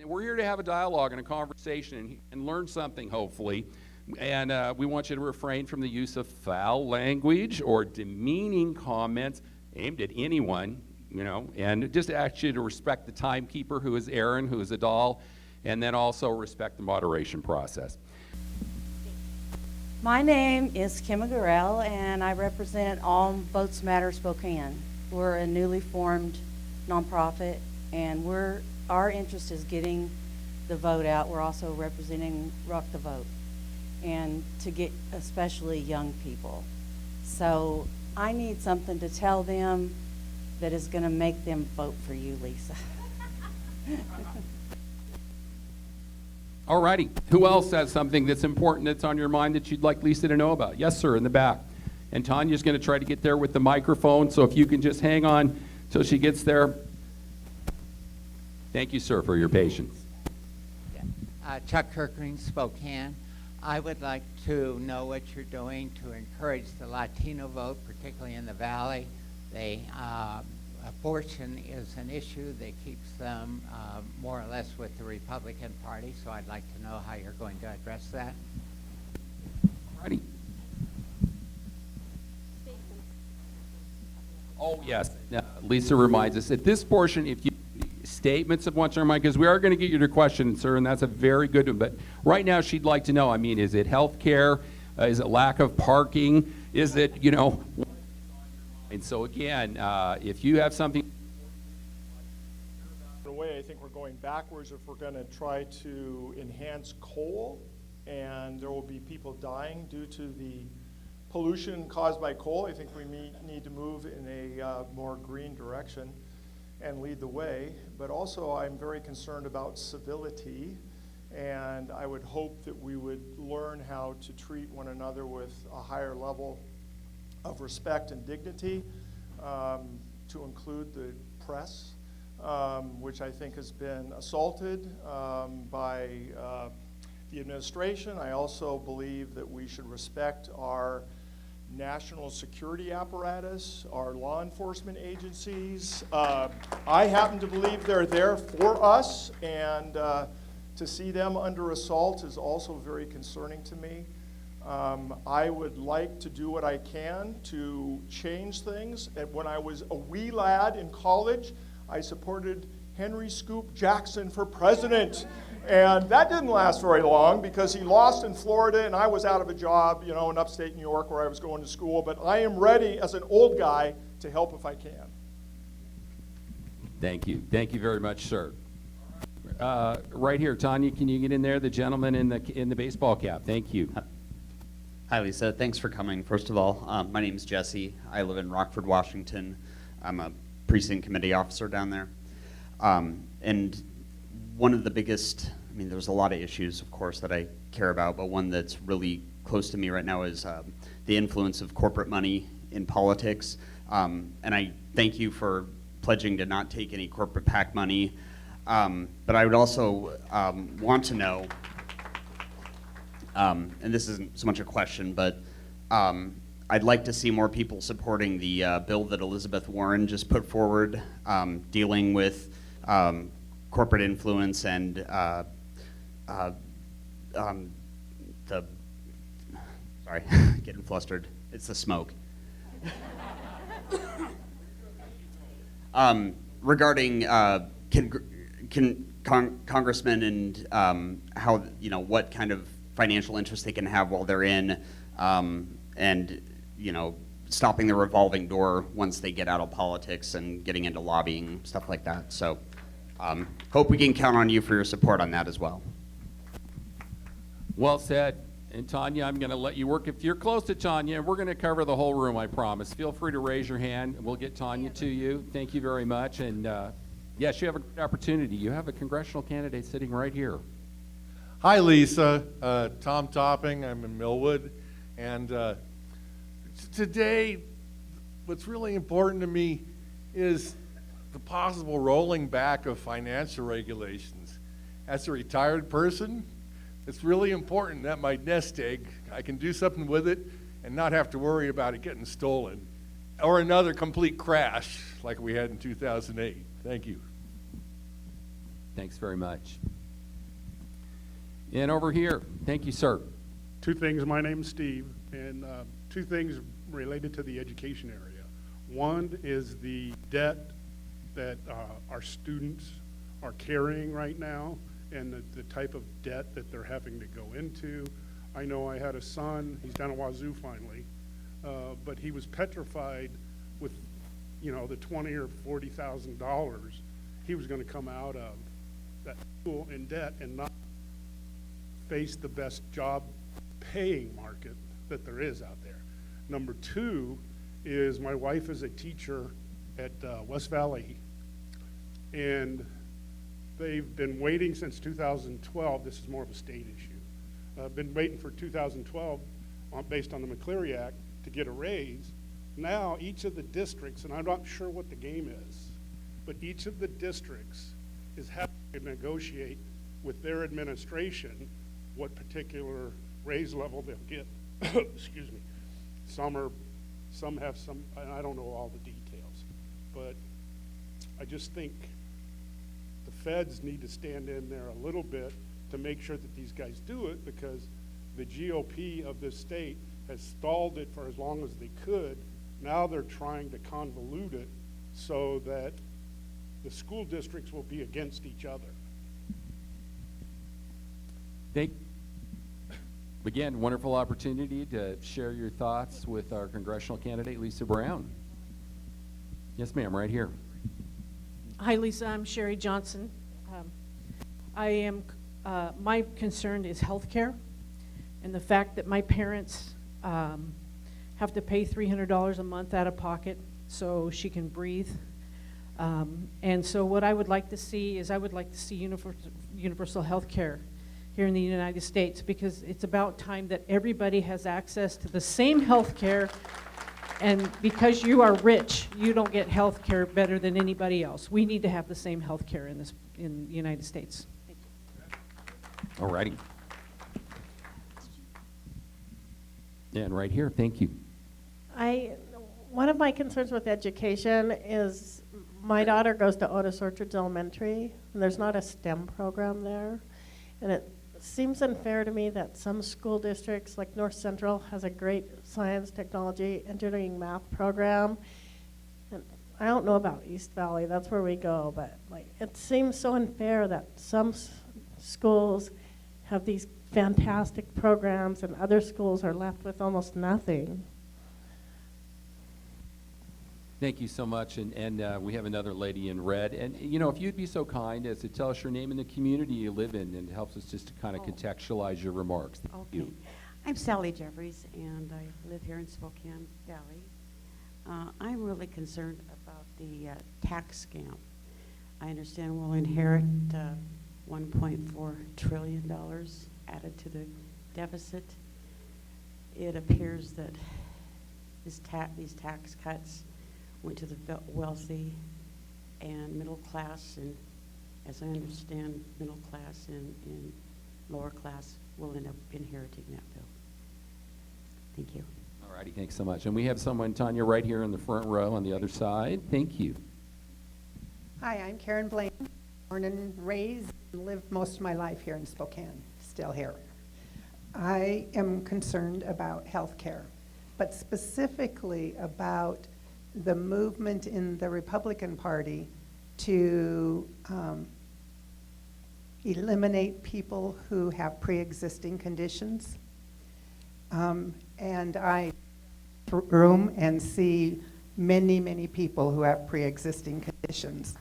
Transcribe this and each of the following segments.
We're here to have a dialogue and a conversation and learn something, hopefully. And we want you to refrain from the use of foul language or demeaning comments aimed at anyone, and just ask you to respect the timekeeper, who is Aaron, who is a doll, and then also respect the moderation process. My name is Kim Garrell, and I represent All Votes Matter Spokane. We're a newly formed nonprofit, and our interest is getting the vote out. We're also representing Rock the Vote, and to get especially young people. So I need something to tell them that is going to make them vote for you, Lisa. All righty. Who else has something that's important that's on your mind that you'd like Lisa to know about? Yes, sir, in the back. And Tanya's going to try to get there with the microphone, so if you can just hang on till she gets there. Thank you, sir, for your patience. Chuck Kirkering, Spokane. I would like to know what you're doing to encourage the Latino vote, particularly in the Valley. Abortion is an issue that keeps them more or less with the Republican Party, so I'd like to know how you're going to address that. Ready? Oh, yes. Now, Lisa reminds us at this portion, if you statements of what's on your mind, because we are going to get you to question, sir, and that's a very good one. But right now, she'd like to know, is it health care? Is it lack of parking? Is it, And so again, if you have something. In a way, I think we're going backwards if we're going to try to enhance coal, and there will be people dying due to the pollution caused by coal. I think we need to move in a more green direction and lead the way. But also, I'm very concerned about civility, and I would hope that we would learn how to treat one another with a higher level of respect and dignity, to include the press, which I think has been assaulted by the administration. I also believe that we should respect our national security apparatus, our law enforcement agencies. I happen to believe they're there for us, and to see them under assault is also very concerning to me. I would like to do what I can to change things. And when I was a wee lad in college, I supported Henry Scoop Jackson for president. And that didn't last very long because he lost in Florida and I was out of a job, in upstate New York where I was going to school. But I am ready as an old guy to help if I can. Thank you. Thank you very much, sir. Right here, Tanya, can you get in there? The gentleman in the baseball cap. Thank you. Hi, Lisa. Thanks for coming. First of all, my name is Jesse. I live in Rockford, Washington. I'm a precinct committee officer down there. And one of the biggest, there's a lot of issues, of course, that I care about, but one that's really close to me right now is the influence of corporate money in politics. And I thank you for pledging to not take any corporate PAC money. But I would also want to know, and this isn't so much a question, but I'd like to see more people supporting the bill that Elizabeth Warren just put forward, dealing with corporate influence and sorry, getting flustered. It's the smoke. Regarding congressmen and how, what kind of financial interest they can have while they're in, and stopping the revolving door once they get out of politics and getting into lobbying, stuff like that. So hope we can count on you for your support on that as well. Well said. And Tanya, I'm going to let you work. If you're close to Tanya, we're going to cover the whole room, I promise. Feel free to raise your hand. We'll get Tanya to you. Thank you very much. And yes, you have an opportunity. You have a congressional candidate sitting right here. Hi, Lisa. Tom Topping. I'm in Millwood. And today, what's really important to me is the possible rolling back of financial regulations. As a retired person, it's really important that my nest egg, I can do something with it and not have to worry about it getting stolen or another complete crash like we had in 2008. Thank you. Thanks very much. And over here, thank you, sir. Two things. My name's Steve, and two things related to the education area. One is the debt that our students are carrying right now, and the type of debt that they're having to go into. I know I had a son, he's down at Wazoo finally, but he was petrified with, you know, the $20,000 or $40,000 he was going to come out of that school in debt and not face the best job paying market that there is out there. Number two is my wife is a teacher at West Valley, and they've been waiting since 2012. This is more of a state issue. Been waiting for 2012 based on the McCleary Act to get a raise. Now each of the districts, and I'm not sure what the game is, but each of the districts is having to negotiate with their administration what particular raise level they'll get. Excuse me. Some have some, and I don't know all the details, but I just think the feds need to stand in there a little bit to make sure that these guys do it, because the GOP of this state has stalled it for as long as they could. Now they're trying to convolute it so that the school districts will be against each other. Again, wonderful opportunity to share your thoughts with our congressional candidate, Lisa Brown. Yes, ma'am, right here. Hi, Lisa. I'm Sherry Johnson. My concern is health care and the fact that my parents have to pay $300 a month out of pocket so she can breathe. And so what I would like to see is universal health care here in the United States, because it's about time that everybody has access to the same health care. And because you are rich, you don't get health care better than anybody else. We need to have the same health care in the United States. Thank you. All righty. And right here, thank you. One of my concerns with education is my daughter goes to Otis Orchards Elementary, and there's not a STEM program there. And it seems unfair to me that some school districts, like North Central, has a great science, technology, engineering, math program. And I don't know about East Valley, that's where we go, but it seems so unfair that some schools have these fantastic programs and other schools are left with almost nothing. Thank you so much, and we have another lady in red. And, you know, if you'd be so kind as to tell us your name and the community you live in, and it helps us just to kind of contextualize your remarks. Thank you. I'm Sally Jeffries, and I live here in Spokane Valley. I'm really concerned about the tax scam. I understand we'll inherit $1.4 trillion added to the deficit. It appears that these tax cuts went to the wealthy and middle class, and as I understand, middle class and lower class will end up inheriting that bill. Thank you. All righty, thanks so much. And we have someone, Tanya, right here in the front row on the other side. Thank you. Hi, I'm Karen Blaine, born and raised and lived most of my life here in Spokane, still here. I am concerned about health care, but specifically about the movement in the Republican Party to eliminate people who have pre-existing conditions. And I room and see many, many people who have pre-existing conditions.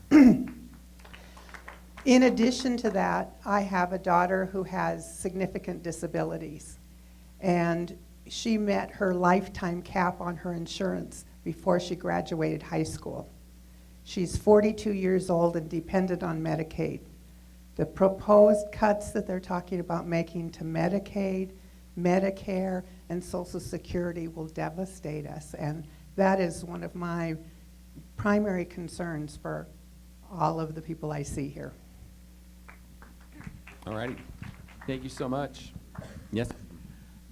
In addition to that, I have a daughter who has significant disabilities, and she met her lifetime cap on her insurance before she graduated high school. She's 42 years old and dependent on Medicaid. The proposed cuts that they're talking about making to Medicaid, Medicare, and Social Security will devastate us, and that is one of my primary concerns for all of the people I see here. All righty. Thank you so much. Yes?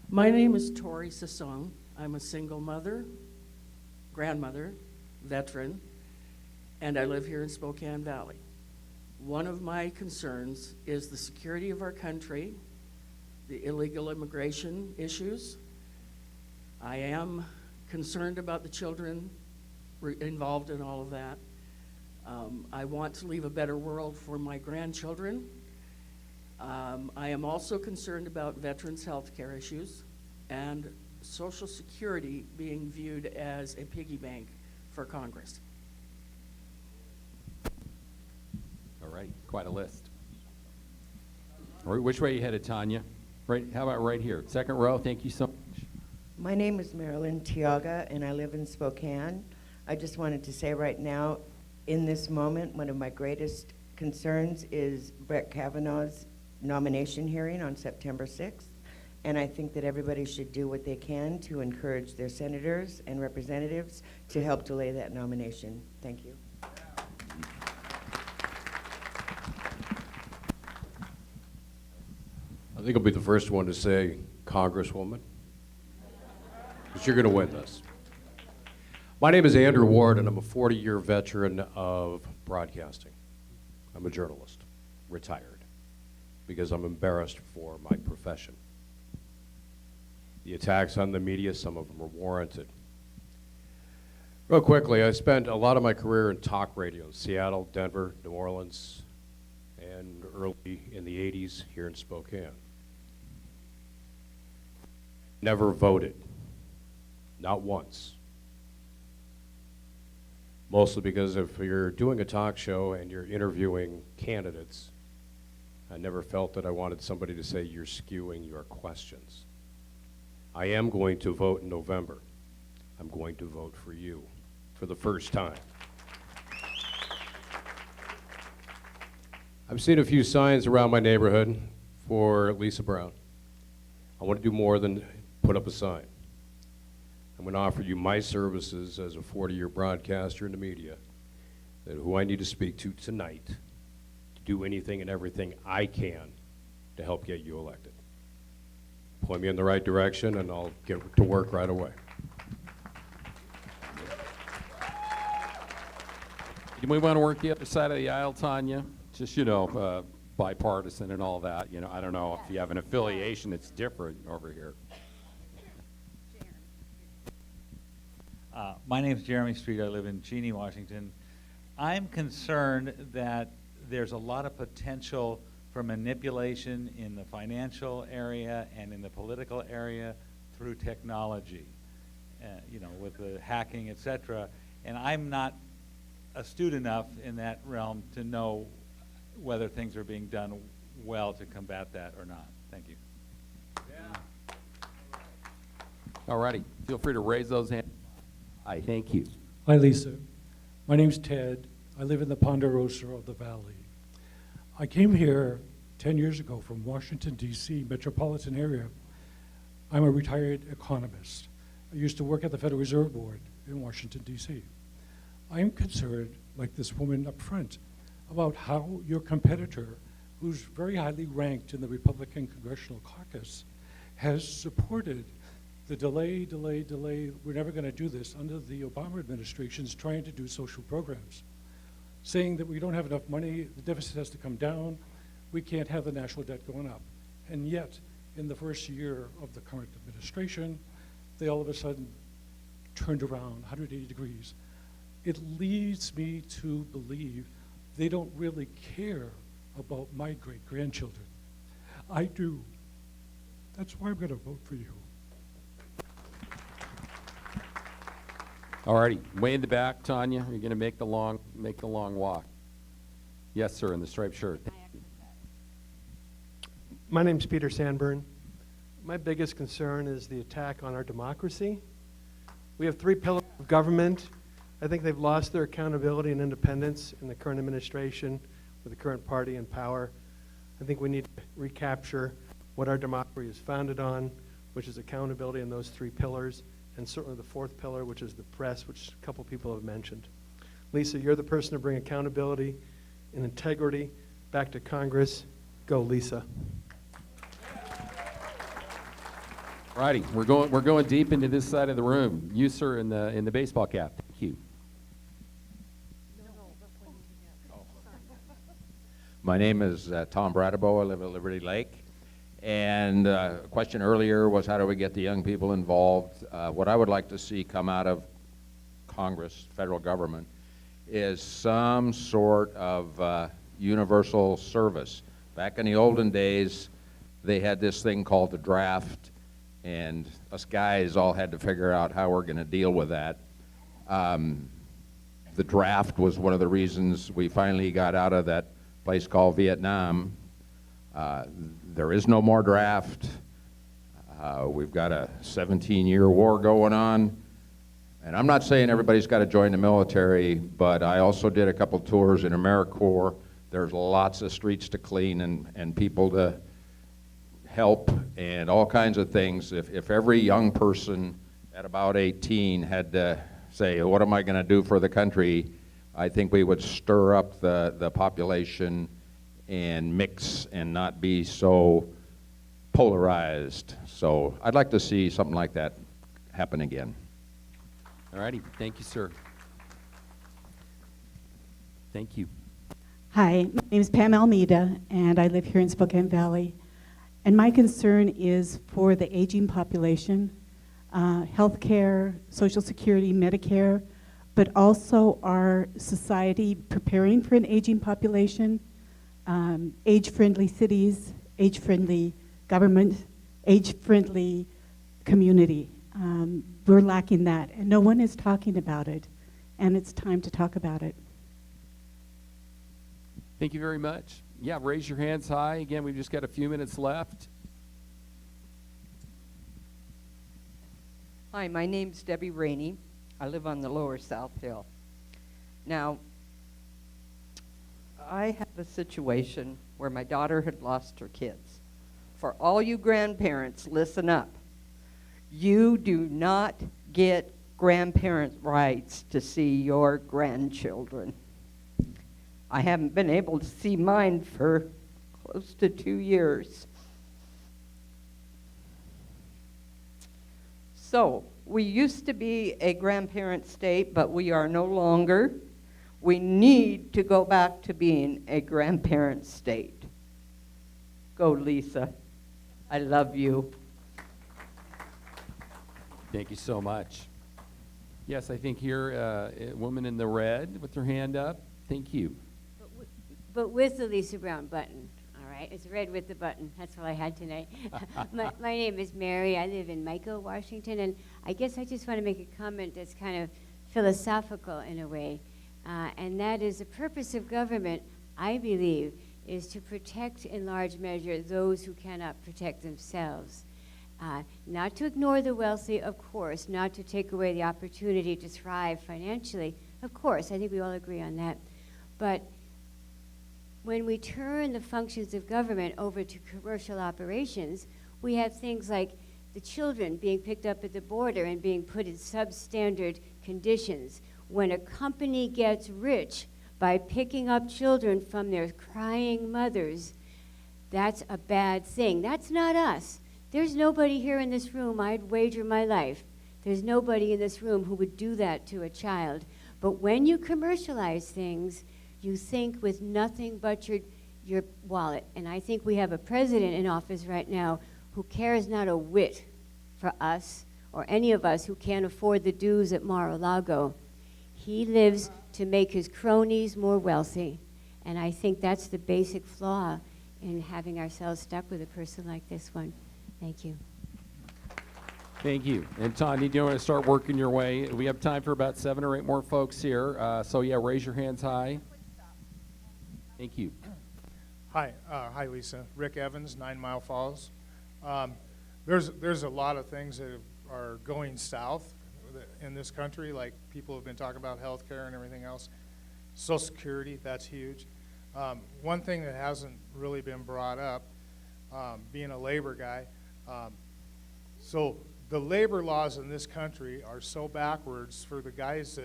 My name is Tori Sassong. I'm a single mother, grandmother, veteran, and I live here in Spokane Valley. One of my concerns is the security of our country, the illegal immigration issues. I am concerned about the children involved in all of that. I want to leave a better world for my grandchildren. I am also concerned about veterans' health care issues and Social Security being viewed as a piggy bank for Congress. All right, quite a list. All right, which way are you headed, Tanya? Right, how about right here? Second row, thank you so much. My name is Marilyn Tiaga, and I live in Spokane. I just wanted to say right now, in this moment, one of my greatest concerns is Brett Kavanaugh's nomination hearing on September 6th. And I think that everybody should do what they can to encourage their senators and representatives to help delay that nomination. Thank you. I think I'll be the first one to say, Congresswoman, because you're going to win this. My name is Andrew Ward, and I'm a 40-year veteran of broadcasting. I'm a journalist, retired, because I'm embarrassed for my profession. The attacks on the media, some of them are warranted. Real quickly, I spent a lot of my career in talk radio in Seattle, Denver, New Orleans, and early in the 80s here in Spokane. Never voted, not once. Mostly because if you're doing a talk show and you're interviewing candidates, I never felt that I wanted somebody to say you're skewing your questions. I am going to vote in November. I'm going to vote for you for the first time. I've seen a few signs around my neighborhood for Lisa Brown. I want to do more than put up a sign. I'm going to offer you my services as a 40-year broadcaster in the media, that who I need to speak to tonight to do anything and everything I can to help get you elected. Point me in the right direction, and I'll get to work right away. You may want to work the other side of the aisle, Tanya. Just, bipartisan and all that. I don't know if you have an affiliation that's different over here. My name is Jeremy Street. I live in Cheney, Washington. I'm concerned that there's a lot of potential for manipulation in the financial area and in the political area through technology, with the hacking, et cetera. And I'm not astute enough in that realm to know whether things are being done well to combat that or not. Thank you. All righty. Feel free to raise those hands. Hi, thank you. Hi, Lisa. My name's Ted. I live in the Ponderosa of the Valley. I came here 10 years ago from Washington, D.C. metropolitan area. I'm a retired economist. I used to work at the Federal Reserve Board in Washington, D.C. I'm concerned, like this woman up front, about how your competitor, who's very highly ranked in the Republican Congressional Caucus, has supported the delay, we're never going to do this, under the Obama administration's trying to do social programs, saying that we don't have enough money, the deficit has to come down, we can't have the national debt going up. And yet, in the first year of the current administration, they all of a sudden turned around 180 degrees. It leads me to believe they don't really care about my great-grandchildren. I do. That's why I'm going to vote for you. All righty. Way in the back, Tanya. You're going to make the long walk. Yes, sir, in the striped shirt. My name's Peter Sandburn. My biggest concern is the attack on our democracy. We have 3 pillars of government. I think they've lost their accountability and independence in the current administration with the current party in power. I think we need to recapture what our democracy is founded on, which is accountability in those 3 pillars, and certainly the 4th pillar, which is the press, which a couple people have mentioned. Lisa, you're the person to bring accountability and integrity back to Congress. Go, Lisa. Righty, we're going deep into this side of the room. You, sir, in the baseball cap. Thank you. My name is Tom Bradabo. I live at Liberty Lake. And a question earlier was how do we get the young people involved? What I would like to see come out of Congress, federal government, is some sort of universal service. Back in the olden days, they had this thing called the draft, and us guys all had to figure out how we're going to deal with that. The draft was one of the reasons we finally got out of that place called Vietnam. There is no more draft. We've got a 17-year war going on. And I'm not saying everybody's got to join the military, but I also did a couple tours in AmeriCorps. There's lots of streets to clean and people to help and all kinds of things. If every young person at about 18 had to say, what am I going to do for the country, I think we would stir up the population and mix and not be so polarized. So I'd like to see something like that happen again. All righty, thank you, sir. Thank you. Hi, my name is Pam Almeida, and I live here in Spokane Valley. And my concern is for the aging population, healthcare, Social Security, Medicare, but also our society preparing for an aging population, age-friendly cities, age-friendly government, age-friendly community. We're lacking that, and no one is talking about it, and it's time to talk about it. Thank you very much. Yeah, raise your hands high. Again, we've just got a few minutes left. Hi, my name's Debbie Rainey. I live on the lower South Hill. Now, I have a situation where my daughter had lost her kids. For all you grandparents, listen up. You do not get grandparent rights to see your grandchildren. I haven't been able to see mine for close to 2 years. So, we used to be a grandparent state, but we are no longer. We need to go back to being a grandparent state. Go, Lisa. I love you. Thank you so much. Yes, I think here, a woman in the red with her hand up. Thank you. But with the Lisa Brown button, all right? It's red with the button. That's all I had tonight. My name is Mary. I live in Michael, Washington, and I guess I just want to make a comment that's kind of philosophical in a way, and that is the purpose of government, I believe, is to protect in large measure those who cannot protect themselves. Not to ignore the wealthy, of course, not to take away the opportunity to thrive financially, of course, I think we all agree on that. But when we turn the functions of government over to commercial operations, we have things like the children being picked up at the border and being put in substandard conditions. When a company gets rich by picking up children from their crying mothers, that's a bad thing. That's not us. There's nobody here in this room, I'd wager my life, there's nobody in this room who would do that to a child. But when you commercialize things, you think with nothing but your wallet. And I think we have a president in office right now who cares not a whit for us or any of us who can't afford the dues at Mar-a-Lago. He lives to make his cronies more wealthy. And I think that's the basic flaw in having ourselves stuck with a person like this one. Thank you. Thank you. And Tanya, do you want to start working your way? We have time for about 7 or 8 more folks here. So yeah, raise your hands high. Thank you. Hi, Lisa. Rick Evans, 9 Mile Falls. There's a lot of things that are going south in this country, like people have been talking about healthcare and everything else. Social Security, that's huge. One thing that hasn't really been brought up, being a labor guy, so the labor laws in this country are so backwards for the guys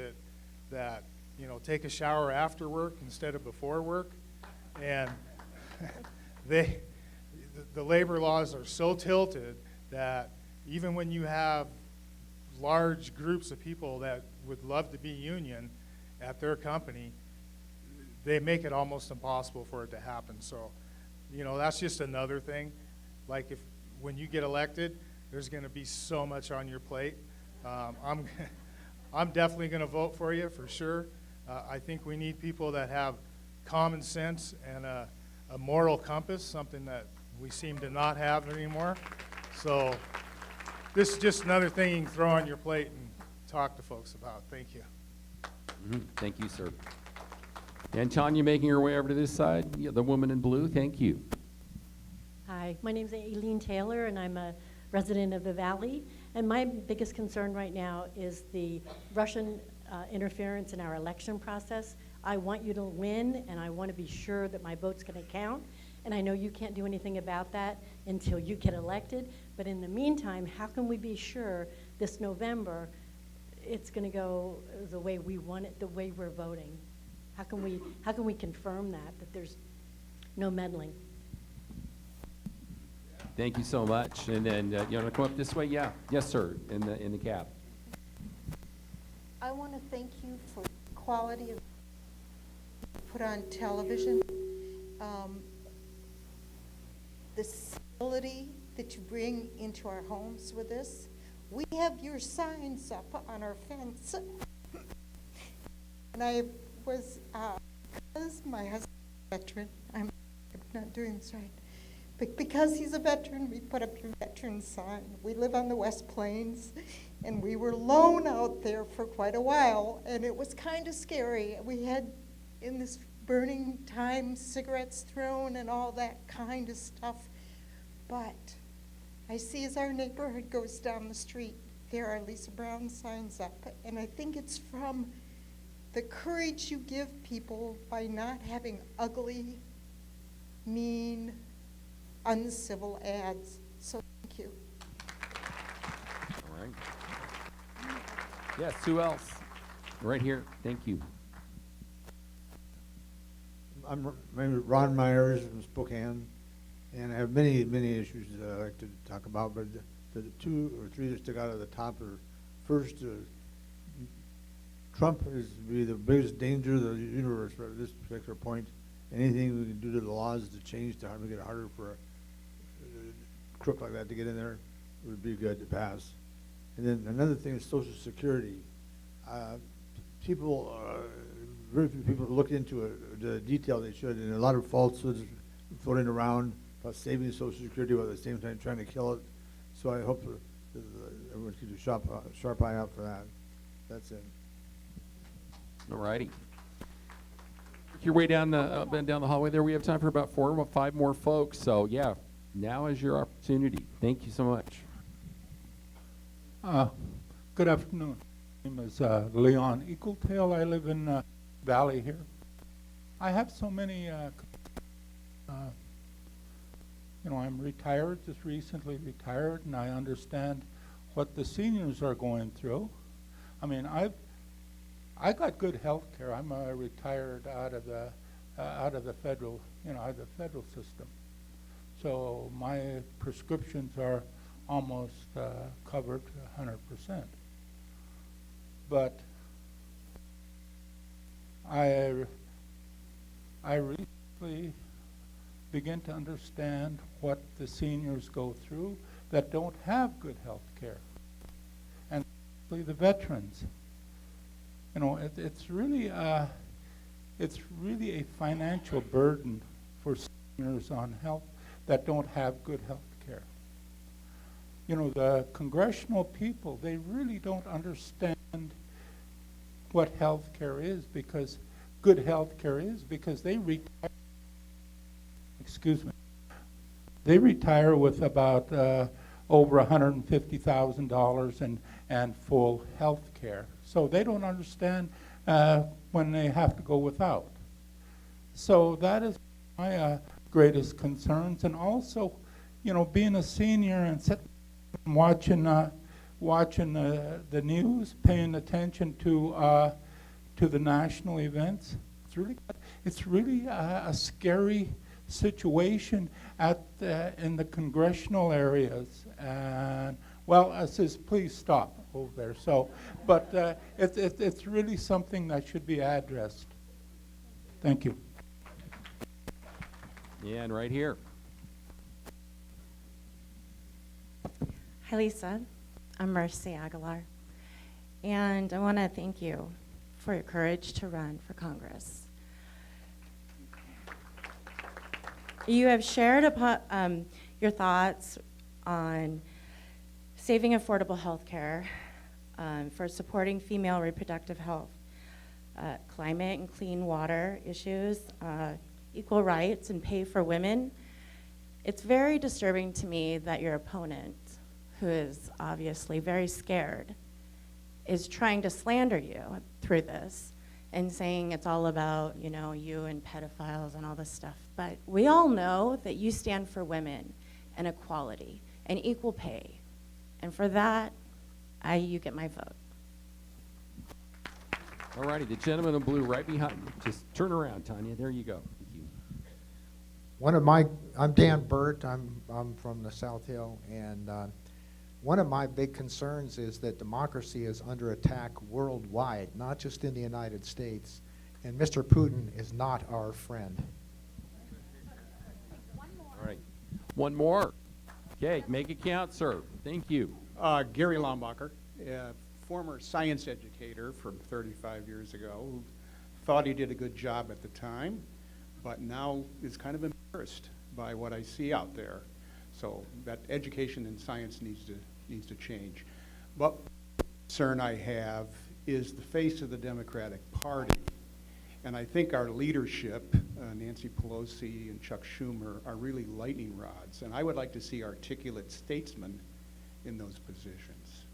that take a shower after work instead of before work. And the labor laws are so tilted that even when you have large groups of people that would love to be union at their company, they make it almost impossible for it to happen. So, you know, that's just another thing. Like when you get elected, there's going to be so much on your plate. I'm definitely going to vote for you for sure. I think we need people that have common sense and a moral compass, something that we seem to not have anymore. So this is just another thing you can throw on your plate and talk to folks about. Thank you. Thank you, sir. And Tanya making her way over to this side, yeah, the woman in blue, thank you. Hi, my name's Aileen Taylor, and I'm a resident of the Valley. And my biggest concern right now is the Russian interference in our election process. I want you to win, and I want to be sure that my vote's going to count. And I know you can't do anything about that until you get elected. But in the meantime, how can we be sure this November it's going to go the way we want it, the way we're voting? How can we confirm that there's no meddling? Thank you so much. And then you want to come up this way? Yeah. Yes, sir. In the cab. I want to thank you for quality of put on television, the civility that you bring into our homes with this. We have your signs up on our fence, and I was because my husband's a veteran. I'm not doing this right. But because he's a veteran, we put up your veteran sign. We live on the West Plains, and we were lone out there for quite a while, and it was kind of scary. We had, in this burning time, cigarettes thrown and all that kind of stuff. But I see as our neighborhood goes down the street, there are Lisa Brown signs up, and I think it's from the courage you give people by not having ugly, mean, uncivil ads. So thank you. All right. Yes, who else? Right here. Thank you. My name is Ron Myers from Spokane, and I have many issues that I like to talk about, but the two or three that stick out at the top are, first, Trump is be the biggest danger of the universe at this particular point. Anything we can do to the laws to change to make it harder for a crook like that to get in there would be good to pass. And then another thing is Social Security. Very few people look into it, the detail they should, and a lot of falsehoods floating around about saving Social Security while at the same time trying to kill it. So I hope everyone keeps a sharp eye out for that. That's it. All righty. Your way down the hallway there. We have time for about 4 or 5 more folks. So yeah, now is your opportunity. Thank you so much. Good afternoon. My name is Leon Equaltail. I live in Valley here. I have so many, I'm retired, just recently retired, and I understand what the seniors are going through. I mean, I got good health care. I'm retired out of the federal, out of the federal system. So my prescriptions are almost covered 100%. But I recently begin to understand what the seniors go through that don't have good health care, and especially the veterans. It's really a financial burden for seniors on health that don't have good health care. The Congressional people, they really don't understand what health care is, because good health care is, because they retire. They retire with about over $150,000 and full health care. So they don't understand when they have to go without. So that is my greatest concerns. And also, being a senior and sitting and watching the news, paying attention to the national events. It's really a scary situation in the congressional areas. And well, it says please stop over there. So, but it's really something that should be addressed. Thank you. And right here. Hi, Lisa. I'm Mercy Aguilar. And I want to thank you for your courage to run for Congress. You have shared your thoughts on saving affordable health care, for supporting female reproductive health, climate and clean water issues, equal rights and pay for women. It's very disturbing to me that your opponent, who is obviously very scared, is trying to slander you through this and saying it's all about, you and pedophiles and all this stuff. But we all know that you stand for women and equality and equal pay. And for that, you get my vote. All righty, the gentleman in blue right behind you. Just turn around, Tanya. There you go. Thank you. I'm Dan Burt. I'm from the South Hill, and one of my big concerns is that democracy is under attack worldwide, not just in the United States. And Mr. Putin is not our friend. All right. One more. Okay, make it count, sir. Thank you. Gary Lombacher, former science educator from 35 years ago, who thought he did a good job at the time, but now is kind of embarrassed by what I see out there. So that education in science needs to change. But the concern I have is the face of the Democratic Party. And I think our leadership, Nancy Pelosi and Chuck Schumer, are really lightning rods. And I would like to see articulate statesmen in those positions.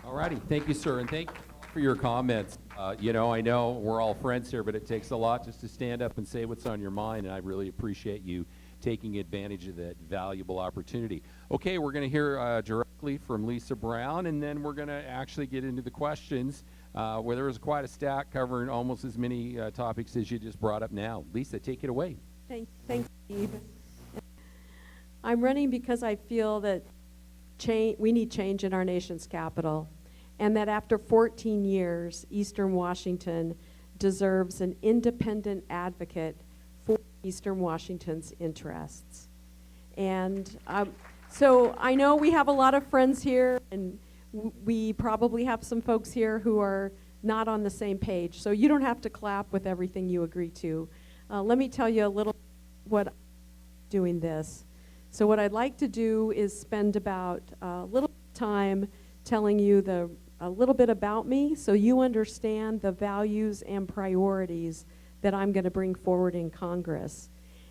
All righty. Thank you, sir. And thank you for your comments. I know we're all friends here, but it takes a lot just to stand up and say what's on your mind. And I really appreciate you taking advantage of that valuable opportunity. Okay, we're going to hear directly from Lisa Brown, and then we're going to actually get into the questions, where there was quite a stack covering almost as many topics as you just brought up now. Lisa, take it away. Thanks, Steve. I'm running because I feel that we need change in our nation's capital, and that after 14 years, Eastern Washington deserves an independent advocate for Eastern Washington's interests. And so I know we have a lot of friends here, and we probably have some folks here who are not on the same page. So you don't have to clap with everything you agree to. Let me tell you a little what I'm doing this. So what I'd like to do is spend about a little time telling you a little bit about me so you understand the values and priorities that I'm going to bring forward in Congress.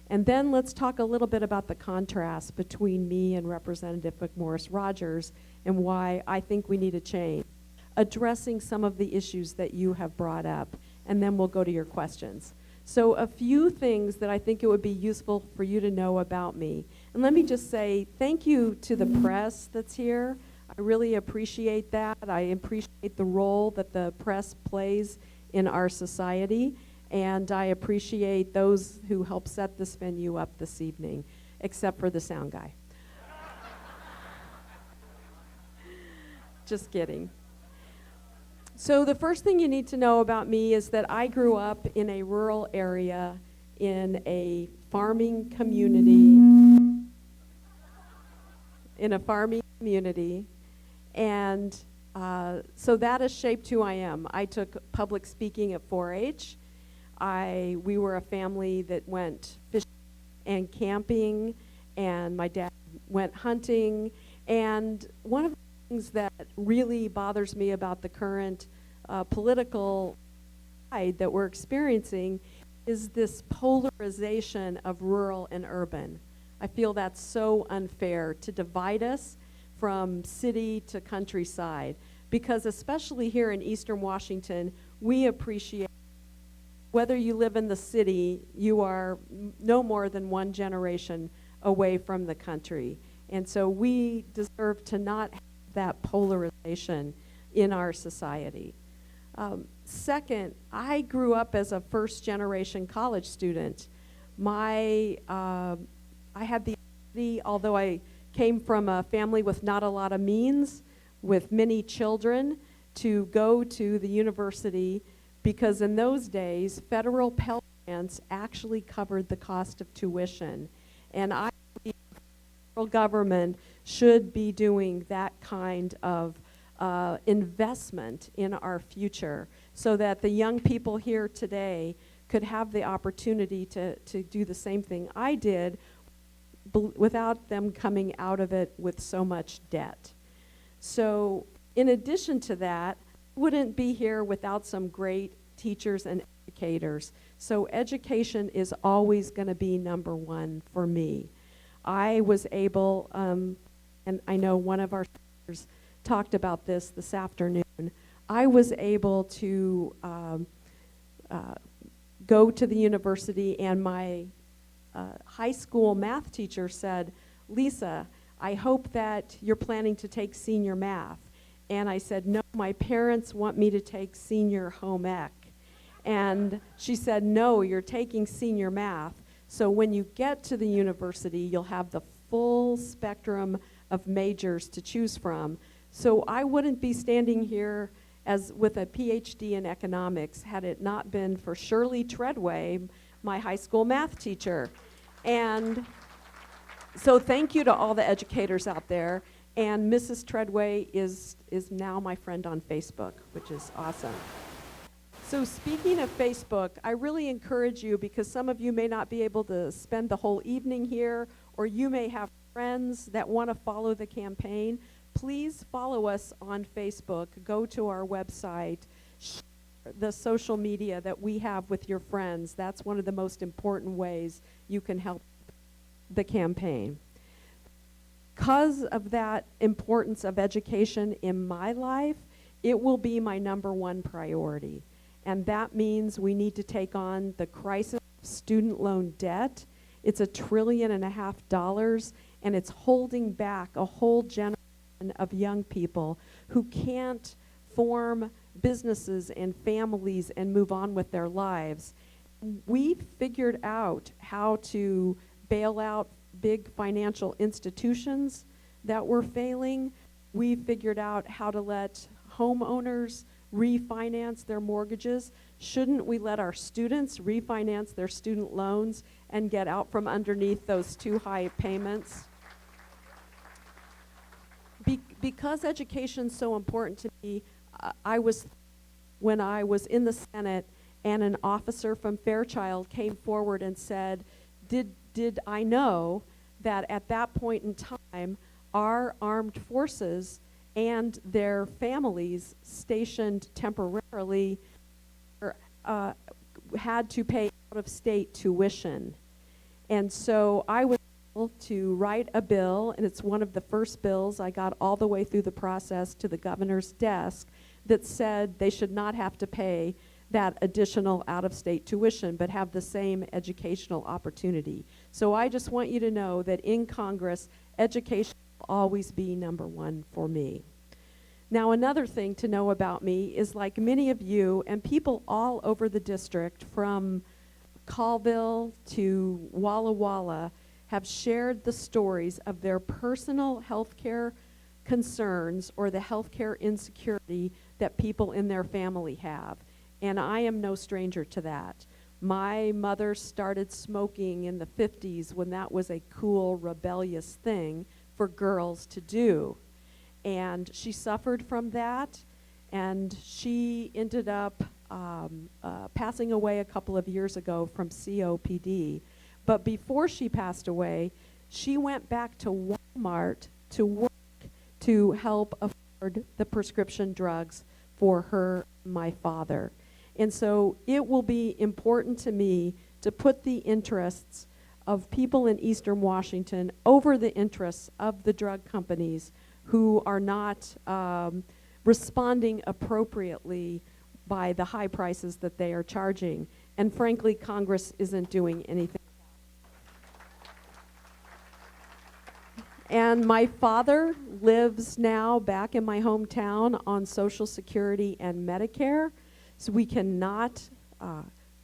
And then let's talk a little bit about the contrast between me and Representative McMorris-Rodgers and why I think we need a change, addressing some of the issues that you have brought up, and then we'll go to your questions. So a few things that I think it would be useful for you to know about me. And let me just say thank you to the press that's here. I really appreciate that. I appreciate the role that the press plays in our society. And I appreciate those who help set this venue up this evening, except for the sound guy. Just kidding. So the first thing you need to know about me is that I grew up in a rural area in a farming community. And so that has shaped who I am. I took public speaking at 4-H. We were a family that went fishing and camping, and my dad went hunting. And one of the things that really bothers me about the current political side that we're experiencing is this polarization of rural and urban. I feel that's so unfair to divide us from city to countryside, because especially here in Eastern Washington, we appreciate whether you live in the city, you are no more than one generation away from the country. And so we deserve to not have that polarization in our society. Second, I grew up as a first-generation college student. I had the opportunity, although I came from a family with not a lot of means, with many children, to go to the university because in those days, federal Pell Grants actually covered the cost of tuition. And I believe the federal government should be doing that kind of investment in our future so that the young people here today could have the opportunity to do the same thing I did without them coming out of it with so much debt. So in addition to that, I wouldn't be here without some great teachers and educators. So education is always going to be number one for me. I was able, and I know one of our speakers talked about this afternoon, I was able to go to the university, and my high school math teacher said, Lisa, I hope that you're planning to take senior math. And I said, no, my parents want me to take senior home ec. And she said, no, you're taking senior math. So when you get to the university, you'll have the full spectrum of majors to choose from. So I wouldn't be standing here as with a PhD in economics had it not been for Shirley Treadway, my high school math teacher. And so thank you to all the educators out there. And Mrs. Treadway is now my friend on Facebook, which is awesome. So speaking of Facebook, I really encourage you, because some of you may not be able to spend the whole evening here, or you may have friends that want to follow the campaign. Please follow us on Facebook. Go to our website. Share the social media that we have with your friends. That's one of the most important ways you can help the campaign. Because of that importance of education in my life, it will be my number one priority. And that means we need to take on the crisis of student loan debt. It's $1.5 trillion, and it's holding back a whole generation of young people who can't form businesses and families and move on with their lives. We figured out how to bail out big financial institutions that were failing. We figured out how to let homeowners refinance their mortgages. Shouldn't we let our students refinance their student loans and get out from underneath those too high payments? Because education's so important to me, when I was in the Senate and an officer from Fairchild came forward and said, did I know that at that point in time, our armed forces and their families stationed temporarily had to pay out-of-state tuition. And so I was able to write a bill, and it's one of the first bills I got all the way through the process to the governor's desk, that said they should not have to pay that additional out-of-state tuition, but have the same educational opportunity. So I just want you to know that in Congress, education will always be number one for me. Now, another thing to know about me is, like many of you and people all over the district, from Colville to Walla Walla, have shared the stories of their personal health care concerns or the health care insecurity that people in their family have. And I am no stranger to that. My mother started smoking in the 50s when that was a cool, rebellious thing for girls to do. And she suffered from that, and she ended up passing away a couple of years ago from COPD. But before she passed away, she went back to Walmart to work to help afford the prescription drugs for her and my father. And so it will be important to me to put the interests of people in Eastern Washington over the interests of the drug companies who are not responding appropriately by the high prices that they are charging. And frankly, Congress isn't doing anything. And my father lives now back in my hometown on Social Security and Medicare. So we cannot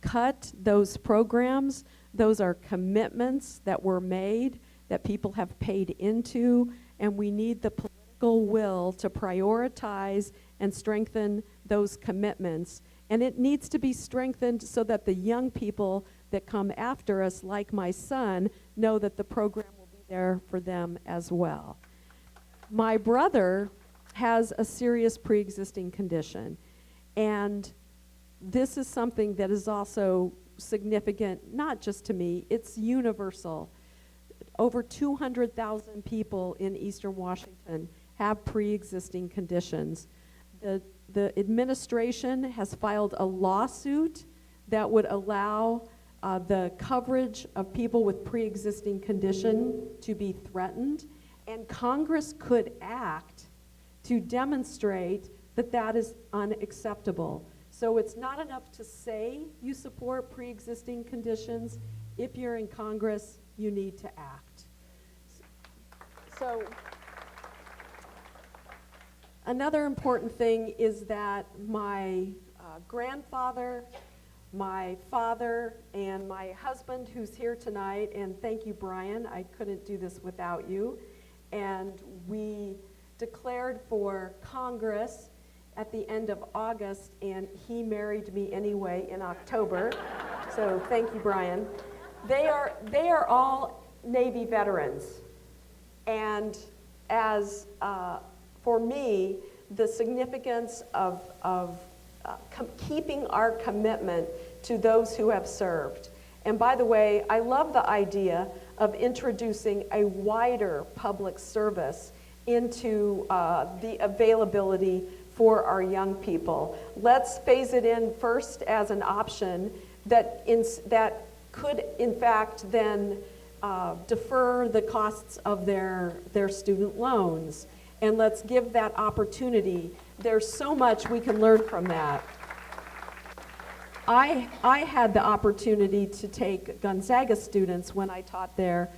cut those programs. Those are commitments that were made, that people have paid into, and we need the political will to prioritize and strengthen those commitments And it needs to be strengthened so that the young people that come after us, like my son, know that the program will be there for them as well. My brother has a serious pre-existing condition, and this is something that is also significant, not just to me, it's universal. Over 200,000 people in Eastern Washington have pre-existing conditions. The administration has filed a lawsuit that would allow the coverage of people with pre-existing condition to be threatened, and Congress could act to demonstrate that that is unacceptable. So it's not enough to say you support pre-existing conditions. If you're in Congress, you need to act. So another important thing is that my grandfather, my father, and my husband, who's here tonight, and thank you, Brian, I couldn't do this without you, and we declared for Congress at the end of August, and he married me anyway in October. So thank you, Brian. They are all Navy veterans. And as for me, the significance of keeping our commitment to those who have served. And by the way, I love the idea of introducing a wider public service into the availability for our young people. Let's phase it in first as an option that could, in fact, then defer the costs of their student loans. And let's give that opportunity. There's so much we can learn from that. I had the opportunity to take Gonzaga students when I taught there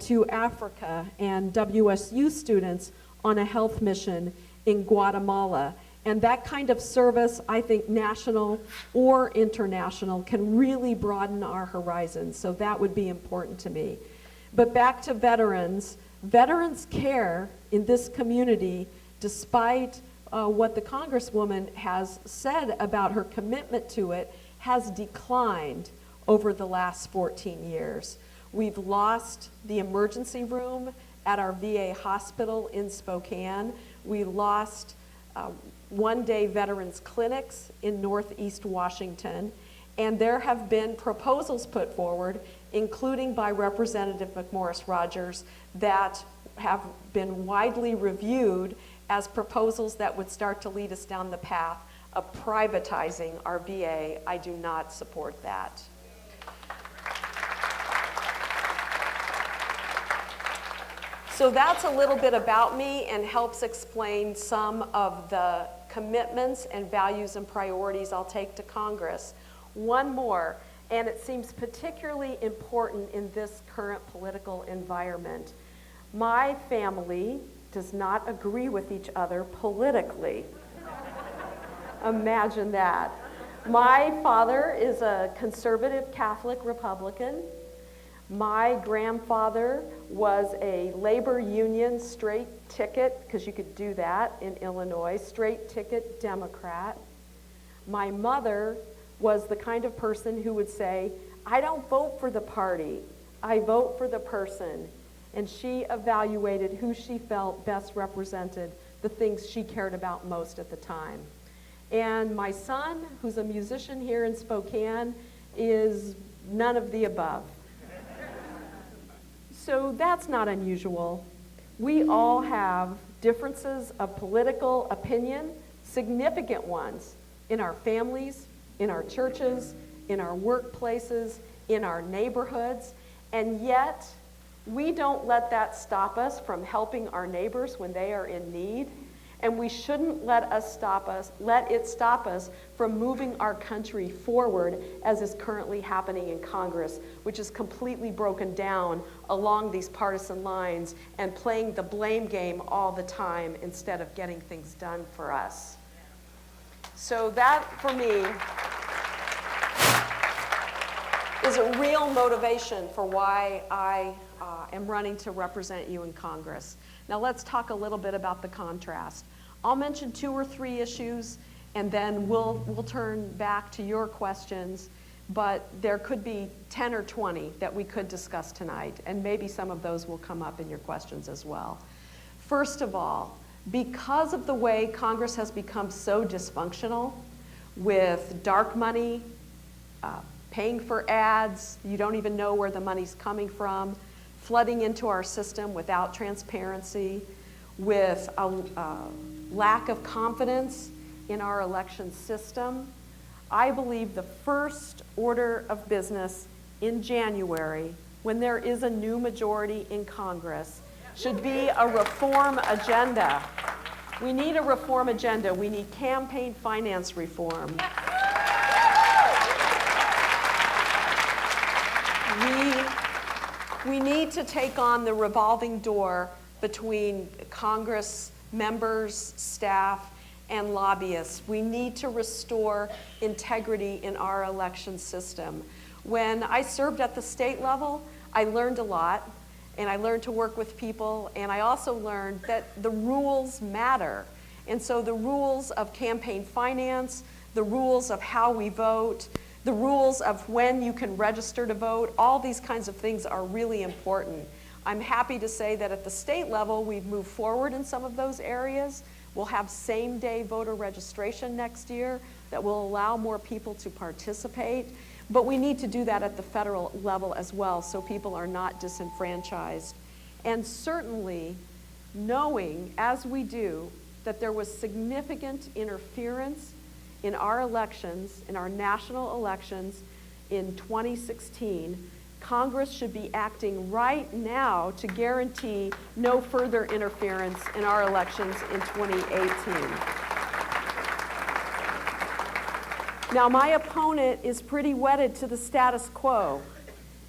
to Africa, and WSU students on a health mission in Guatemala. And that kind of service, I think national or international, can really broaden our horizons. So that would be important to me. But back to veterans. Veterans care in this community, despite what the Congresswoman has said about her commitment to it, has declined over the last 14 years. We've lost the emergency room at our VA hospital in Spokane. We lost one-day veterans clinics in Northeast Washington. And there have been proposals put forward, including by Representative McMorris Rogers, that have been widely reviewed as proposals that would start to lead us down the path of privatizing our VA. I do not support that. So that's a little bit about me and helps explain some of the commitments and values and priorities I'll take to Congress. One more, and it seems particularly important in this current political environment. My family does not agree with each other politically. Imagine that. My father is a conservative Catholic Republican. My grandfather was a labor union straight ticket, because you could do that in Illinois, straight ticket Democrat. My mother was the kind of person who would say, I don't vote for the party, I vote for the person. And she evaluated who she felt best represented the things she cared about most at the time. And my son, who's a musician here in Spokane, is none of the above. So that's not unusual. We all have differences of political opinion, significant ones, in our families, in our churches, in our workplaces, in our neighborhoods, and yet we don't let that stop us from helping our neighbors when they are in need. And we shouldn't let it stop us from moving our country forward, as is currently happening in Congress, which is completely broken down along these partisan lines and playing the blame game all the time instead of getting things done for us. So that, for me, is a real motivation for why I am running to represent you in Congress. Now let's talk a little bit about the contrast. I'll mention 2 or 3 issues, and then we'll turn back to your questions, but there could be 10 or 20 that we could discuss tonight, and maybe some of those will come up in your questions as well. First of all, because of the way Congress has become so dysfunctional with dark money, paying for ads, you don't even know where the money's coming from, flooding into our system without transparency, with a lack of confidence in our election system, I believe the first order of business in January, when there is a new majority in Congress, should be a reform agenda. We need a reform agenda. We need campaign finance reform. We need to take on the revolving door between Congress members, staff, and lobbyists. We need to restore integrity in our election system. When I served at the state level, I learned a lot, and I learned to work with people, and I also learned that the rules matter. And so the rules of campaign finance, the rules of how we vote, the rules of when you can register to vote, all these kinds of things are really important. I'm happy to say that at the state level, we've moved forward in some of those areas. We'll have same-day voter registration next year that will allow more people to participate. But we need to do that at the federal level as well, so people are not disenfranchised. And certainly, knowing, as we do, that there was significant interference in our elections, in our national elections in 2016, Congress should be acting right now to guarantee no further interference in our elections in 2018. Now, my opponent is pretty wedded to the status quo.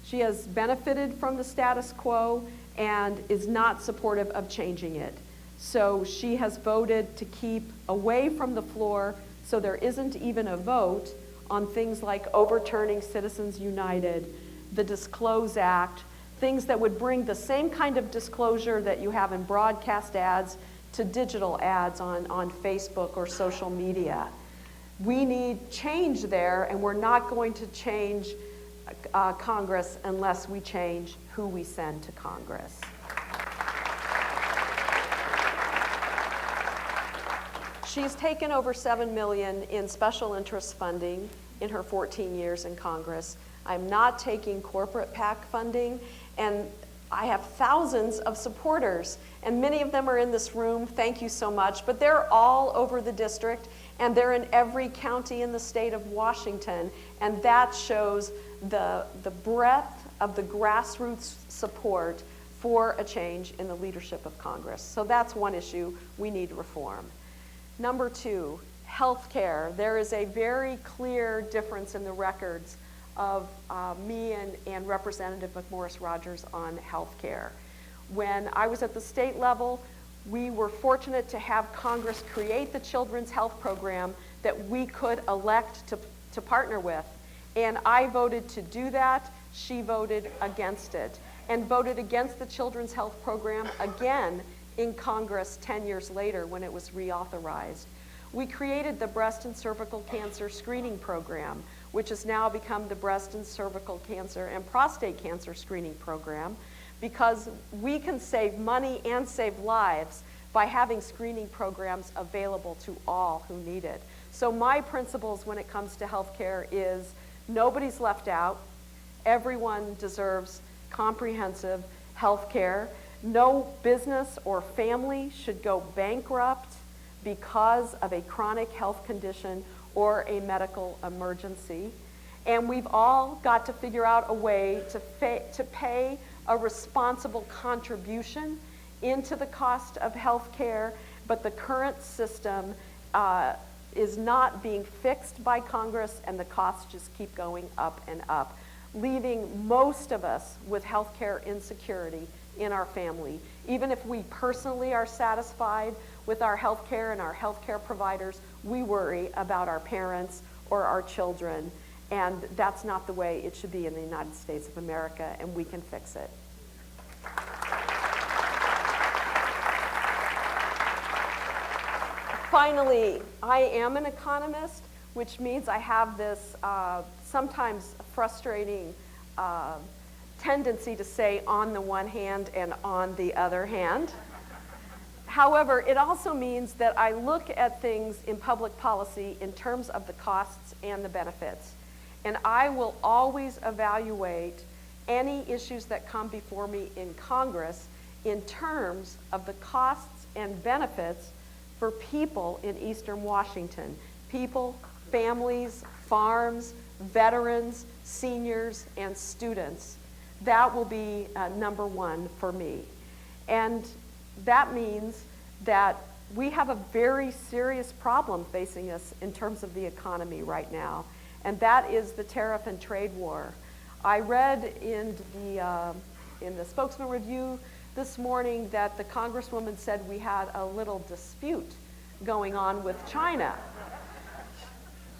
She has benefited from the status quo and is not supportive of changing it. So she has voted to keep away from the floor, so there isn't even a vote on things like overturning Citizens United, the Disclose Act, things that would bring the same kind of disclosure that you have in broadcast ads to digital ads on Facebook or social media. We need change there, and we're not going to change Congress unless we change who we send to Congress. She's taken over $7 million in special interest funding in her 14 years in Congress. I'm not taking corporate PAC funding, and I have thousands of supporters, and many of them are in this room. Thank you so much. But they're all over the district, and they're in every county in the state of Washington, and that shows the breadth of the grassroots support for a change in the leadership of Congress. So that's one issue we need reform. Number two, health care. There is a very clear difference in the records of me and Representative McMorris-Rodgers on health care. When I was at the state level, we were fortunate to have Congress create the Children's Health Program that we could elect to partner with. And I voted to do that. She voted against it and voted against the Children's Health Program again in Congress 10 years later when it was reauthorized. We created the Breast and Cervical Cancer Screening Program, which has now become the Breast and Cervical Cancer and Prostate Cancer Screening Program, because we can save money and save lives by having screening programs available to all who need it. So my principles when it comes to healthcare is nobody's left out. Everyone deserves comprehensive healthcare. No business or family should go bankrupt because of a chronic health condition or a medical emergency. And we've all got to figure out a way to pay a responsible contribution into the cost of health care, but the current system is not being fixed by Congress, and the costs just keep going up and up, leaving most of us with health care insecurity in our family. Even if we personally are satisfied with our health care and our health care providers, we worry about our parents or our children, and that's not the way it should be in the United States of America, and we can fix it. finally, I am an economist, which means I have this sometimes frustrating tendency to say on the one hand and on the other hand. However, it also means that I look at things in public policy in terms of the costs and the benefits. And I will always evaluate any issues that come before me in Congress in terms of the costs and benefits for people in Eastern Washington. People, families, farms, veterans, seniors, and students. That will be number one for me. And that means that we have a very serious problem facing us in terms of the economy right now, and that is the tariff and trade war. I read in the Spokesman Review this morning that the Congresswoman said we had a little dispute going on with China.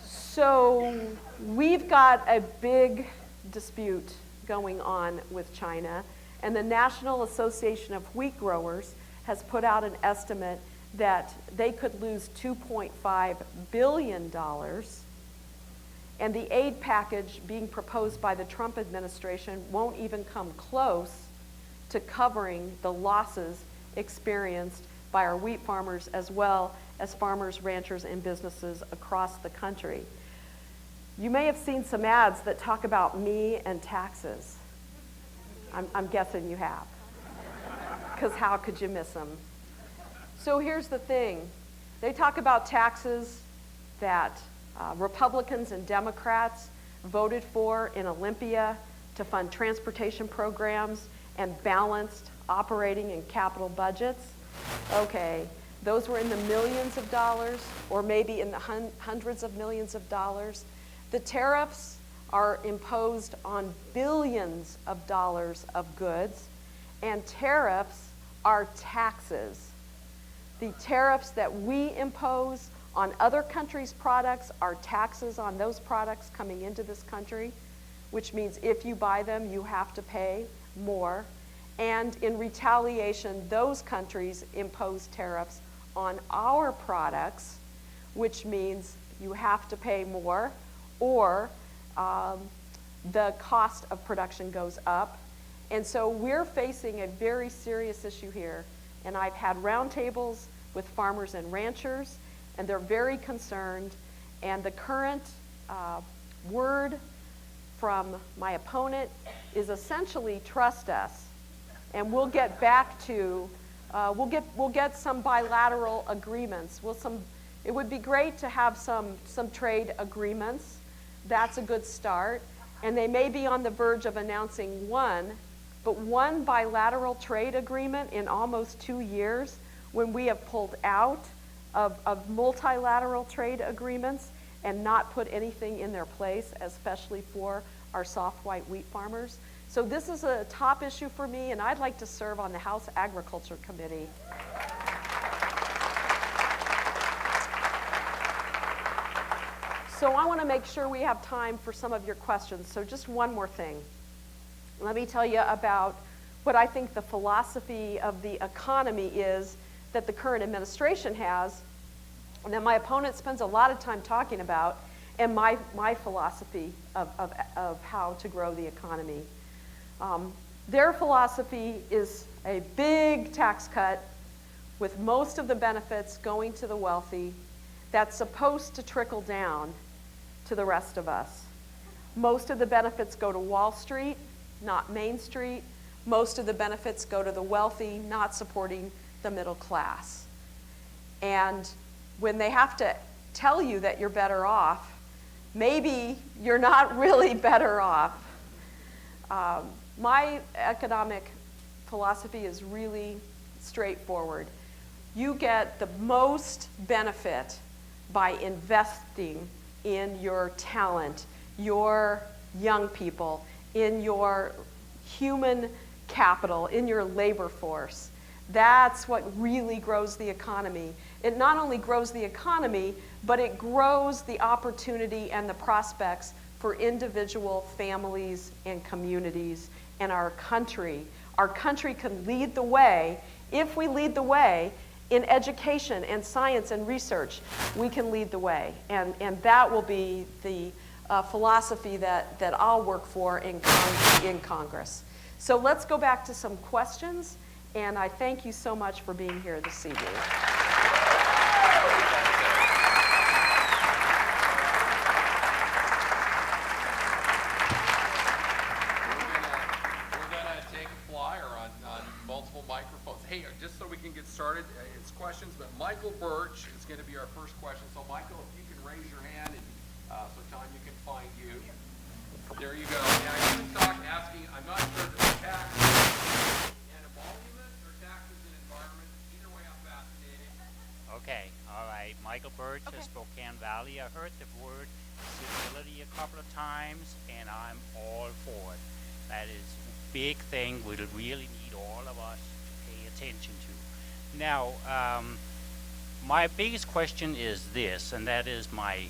So we've got a big dispute going on with China, and the National Association of Wheat Growers has put out an estimate that they could lose $2.5 billion, and the aid package being proposed by the Trump administration won't even come close to covering the losses experienced by our wheat farmers as well as farmers, ranchers, and businesses across the country. You may have seen some ads that talk about me and taxes. I'm guessing you have, because how could you miss them? So here's the thing. They talk about taxes that Republicans and Democrats voted for in Olympia to fund transportation programs and balanced operating and capital budgets. Okay, those were in the millions of dollars or maybe in the hundreds of millions of dollars. The tariffs are imposed on billions of dollars of goods, and tariffs are taxes. The tariffs that we impose on other countries' products are taxes on those products coming into this country, which means if you buy them, you have to pay more. And in retaliation, those countries impose tariffs on our products, which means you have to pay more, or the cost of production goes up. And so we're facing a very serious issue here. And I've had roundtables with farmers and ranchers, and they're very concerned. And the current word from my opponent is essentially trust us. And we'll get back to, we'll get some bilateral agreements. It would be great to have some trade agreements. That's a good start. And they may be on the verge of announcing one, but one bilateral trade agreement in almost 2 years, when we have pulled out of multilateral trade agreements and not put anything in their place, especially for our soft white wheat farmers. So this is a top issue for me, and I'd like to serve on the House Agriculture Committee. So I want to make sure we have time for some of your questions. So just one more thing. Let me tell you about what I think the philosophy of the economy is that the current administration has, and that my opponent spends a lot of time talking about, and my philosophy of how to grow the economy. Their philosophy is a big tax cut with most of the benefits going to the wealthy that's supposed to trickle down to the rest of us. Most of the benefits go to Wall Street, not Main Street. Most of the benefits go to the wealthy, not supporting the middle class. And when they have to tell you that you're better off, maybe you're not really better off. My economic philosophy is really straightforward. You get the most benefit by investing in your talent, your young people, in your human capital, in your labor force. That's what really grows the economy. It not only grows the economy, but it grows the opportunity and the prospects for individual families and communities and our country. Our country can lead the way if we lead the way in education and science and research, we can lead the way. And that will be the philosophy that I'll work for in Congress. So let's go back to some questions, and I thank you so much for being here this evening. Hey, just so we can get started, it's questions, but Michael Birch is going to be our first question. So, Michael, if you can raise your hand, and so Tanya can find you. There you go. Now, you was asking, I'm not sure if it's taxes and emolument or taxes and environment. Either way, I'm fascinated. Okay, all right. Michael Birch of Spokane Valley. I heard the word civility a couple of times, and I'm all for it. That is a big thing we'll really need all of us attention to. Now, my biggest question is this, and that is my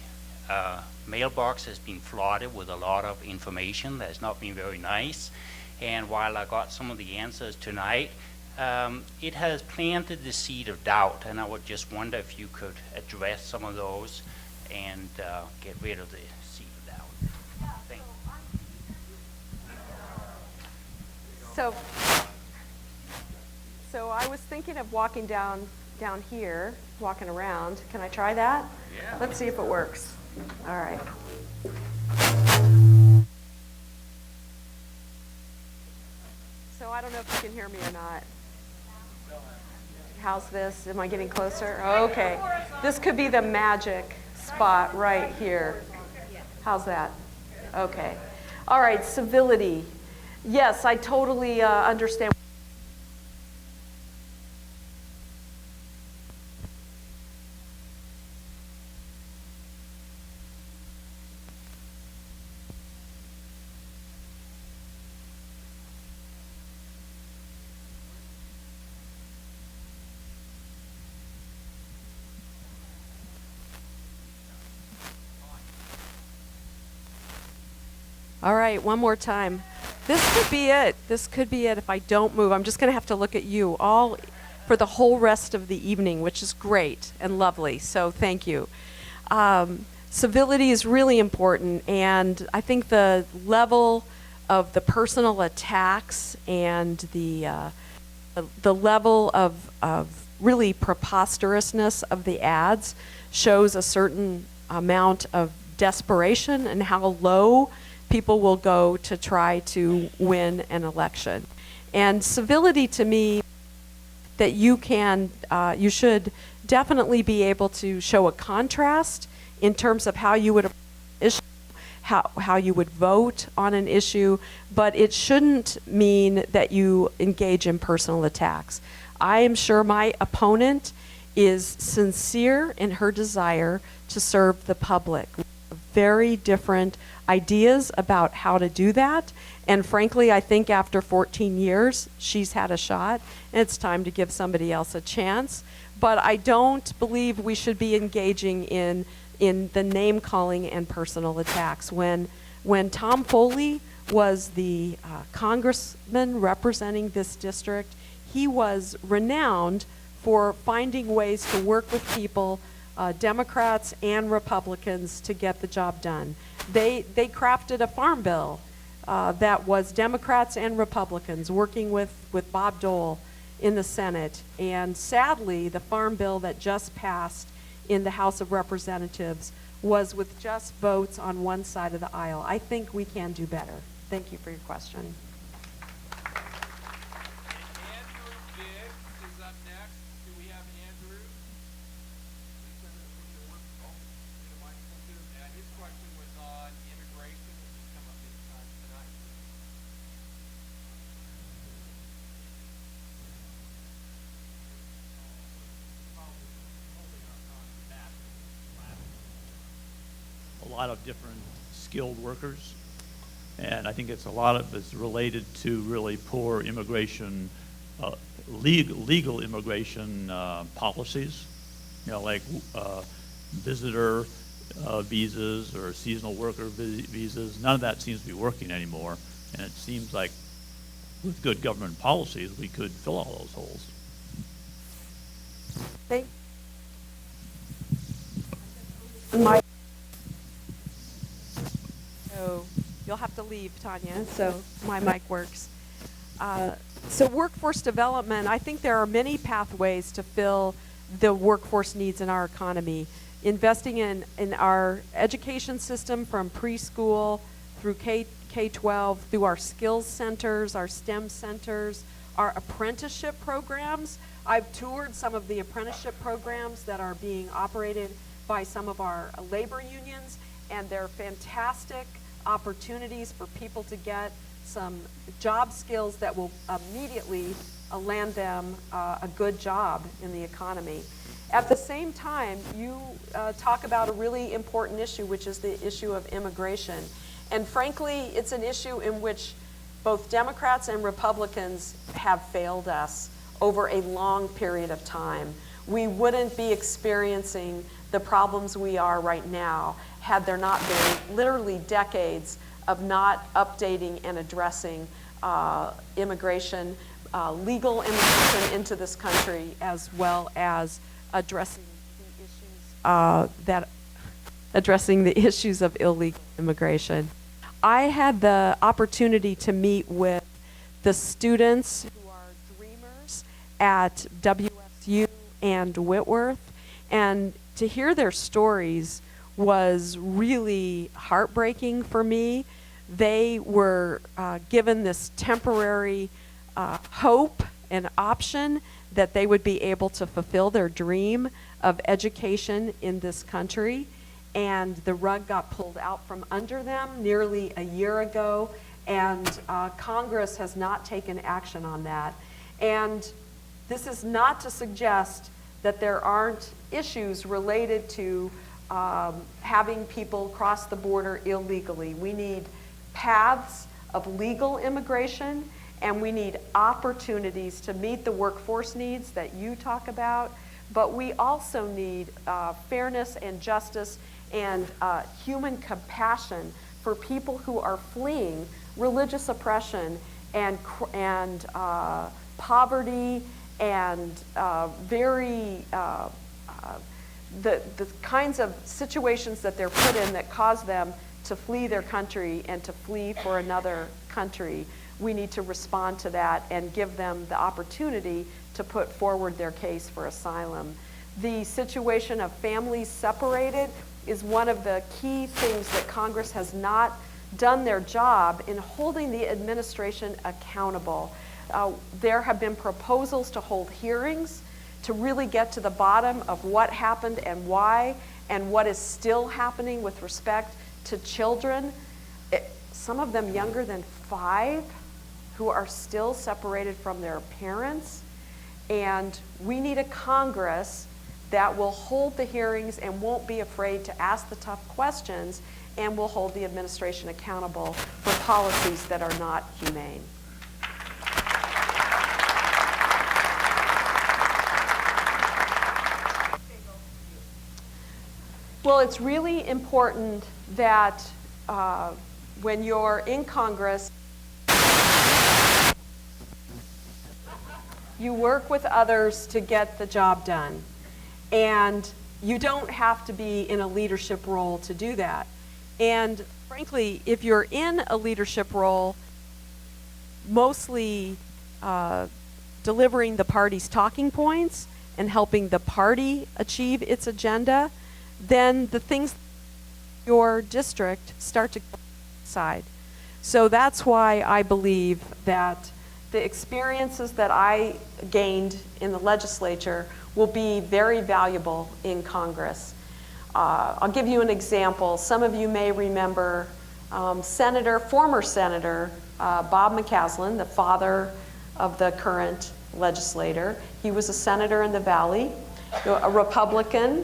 mailbox has been flooded with a lot of information that's not been very nice, and while I got some of the answers tonight, it has planted the seed of doubt, and I would just wonder if you could address some of those and get rid of the seed of doubt. Thank you. So I was thinking of walking down here, walking around. Can I try that? Yeah. Let's see if it works. All right. So I don't know if you can hear me or not. How's this? Am I getting closer? Okay. This could be the magic spot right here. How's that? Okay. All right, civility. Yes, I totally understand. All right, one more time. This could be it. This could be it if I don't move. I'm just going to have to look at you all for the whole rest of the evening, which is great and lovely. So thank you. Civility is really important, and I think the level of the personal attacks and the level of really preposterousness of the ads shows a certain amount of desperation and how low people will go to try to win an election. And civility, to me, that you should definitely be able to show a contrast in terms of how you would issue, how you would vote on an issue, but it shouldn't mean that you engage in personal attacks. I am sure my opponent is sincere in her desire to serve the public. Very different ideas about how to do that, and frankly, I think after 14 years, she's had a shot, and it's time to give somebody else a chance. But I don't believe we should be engaging in the name-calling and personal attacks. When Tom Foley was the congressman representing this district, he was renowned for finding ways to work with people, Democrats and Republicans, to get the job done. They crafted a farm bill that was Democrats and Republicans working with Bob Dole in the Senate. And sadly, the farm bill that just passed in the House of Representatives was with just votes on one side of the aisle. I think we can do better. Thank you for your question. A lot of different skilled workers, and I think a lot of it's related to really poor immigration, legal immigration policies, like visitor visas or seasonal worker visas. None of that seems to be working anymore, and it seems like with good government policies we could fill all those holes. Thank So you'll have to leave, Tanya, so my mic works. So workforce development, I think there are many pathways to fill the workforce needs in our economy. Investing in our education system from preschool through K-12, through our skills centers, our STEM centers, our apprenticeship programs. I've toured some of the apprenticeship programs that are being operated by some of our labor unions, and they're fantastic opportunities for people to get some job skills that will immediately land them a good job in the economy. At the same time, you talk about a really important issue, which is the issue of immigration. And frankly, it's an issue in which both Democrats and Republicans have failed us over a long period of time. We wouldn't be experiencing the problems we are right now had there not been literally decades of not updating and addressing immigration, legal immigration into this country, as well as addressing the issues of illegal immigration. I had the opportunity to meet with the students who are dreamers at WSU and Whitworth, and to hear their stories was really heartbreaking for me. They were given this temporary hope and option that they would be able to fulfill their dream of education in this country, and the rug got pulled out from under them nearly a year ago, and Congress has not taken action on that. And this is not to suggest that there aren't issues related to having people cross the border illegally. We need paths of legal immigration, and we need opportunities to meet the workforce needs that you talk about, but we also need fairness and justice and human compassion for people who are fleeing religious oppression and poverty and the kinds of situations that they're put in that cause them to flee their country and to flee for another country. We need to respond to that and give them the opportunity to put forward their case for asylum. The situation of families separated is one of the key things that Congress has not done their job in holding the administration accountable. There have been proposals to hold hearings to really get to the bottom of what happened and why, and what is still happening with respect to children, some of them younger than 5, who are still separated from their parents. And we need a Congress that will hold the hearings and won't be afraid to ask the tough questions, and will hold the administration accountable for policies that are not humane. Well, it's really important that when you're in Congress, you work with others to get the job done. And you don't have to be in a leadership role to do that. And frankly, if you're in a leadership role, mostly delivering the party's talking points and helping the party achieve its agenda, then the things in your district start to go aside. So that's why I believe that the experiences that I gained in the legislature will be very valuable in Congress. I'll give you an example. Some of you may remember former Senator Bob McCaslin, the father of the current legislator. He was a senator in the Valley, a Republican.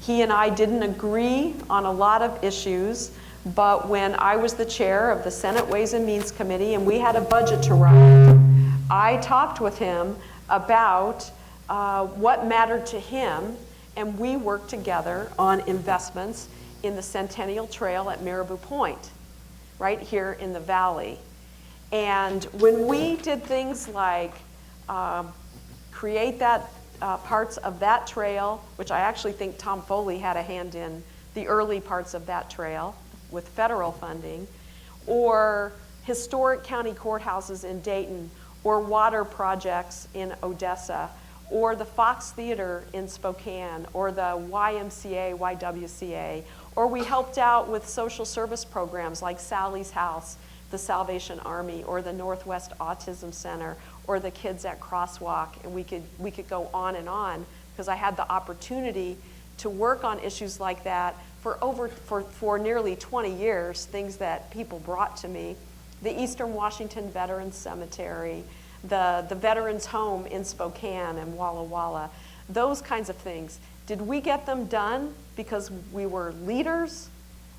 He and I didn't agree on a lot of issues, but when I was the chair of the Senate Ways and Means Committee and we had a budget to write, I talked with him about what mattered to him, and we worked together on investments in the Centennial Trail at Marabou Point, right here in the Valley. And when we did things like create that parts of that trail, which I actually think Tom Foley had a hand in the early parts of that trail with federal funding, or historic county courthouses in Dayton, or water projects in Odessa, or the Fox Theater in Spokane, or the YMCA, YWCA, or we helped out with social service programs like Sally's House, the Salvation Army, or the Northwest Autism Center, or the Kids at Crosswalk, and we could go on, because I had the opportunity to work on issues like that for nearly 20 years, things that people brought to me. The Eastern Washington Veterans Cemetery, the Veterans Home in Spokane and Walla Walla, those kinds of things. Did we get them done because we were leaders,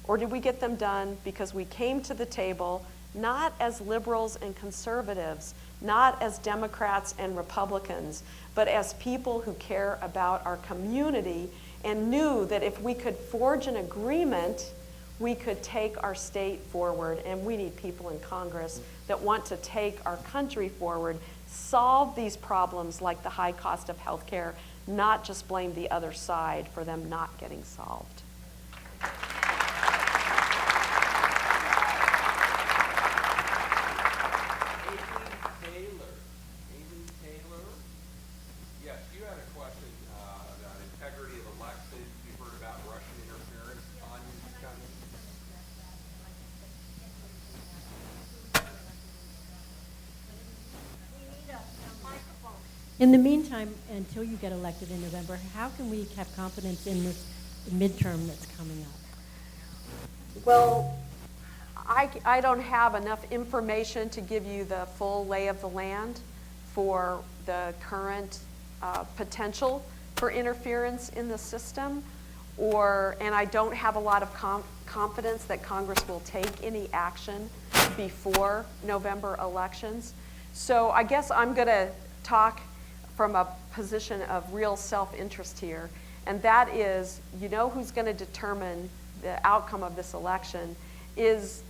or did we get them done because we came to the table not as liberals and conservatives, not as Democrats and Republicans, but as people who care about our community and knew that if we could forge an agreement, we could take our state forward, and we need people in Congress that want to take our country forward, solve these problems like the high cost of health care, not just blame the other side for them not getting solved. Yes, you had a question about integrity of elections. You've heard about Russian interference on county. In the meantime, until you get elected in November, how can we have confidence in this midterm that's coming up? Well, I don't have enough information to give you the full lay of the land for the current potential for interference in the system, and I don't have a lot of confidence that Congress will take any action before November elections. So I guess I'm going to talk from a position of real self-interest here, and that is, you know who's going to determine the outcome of this election is,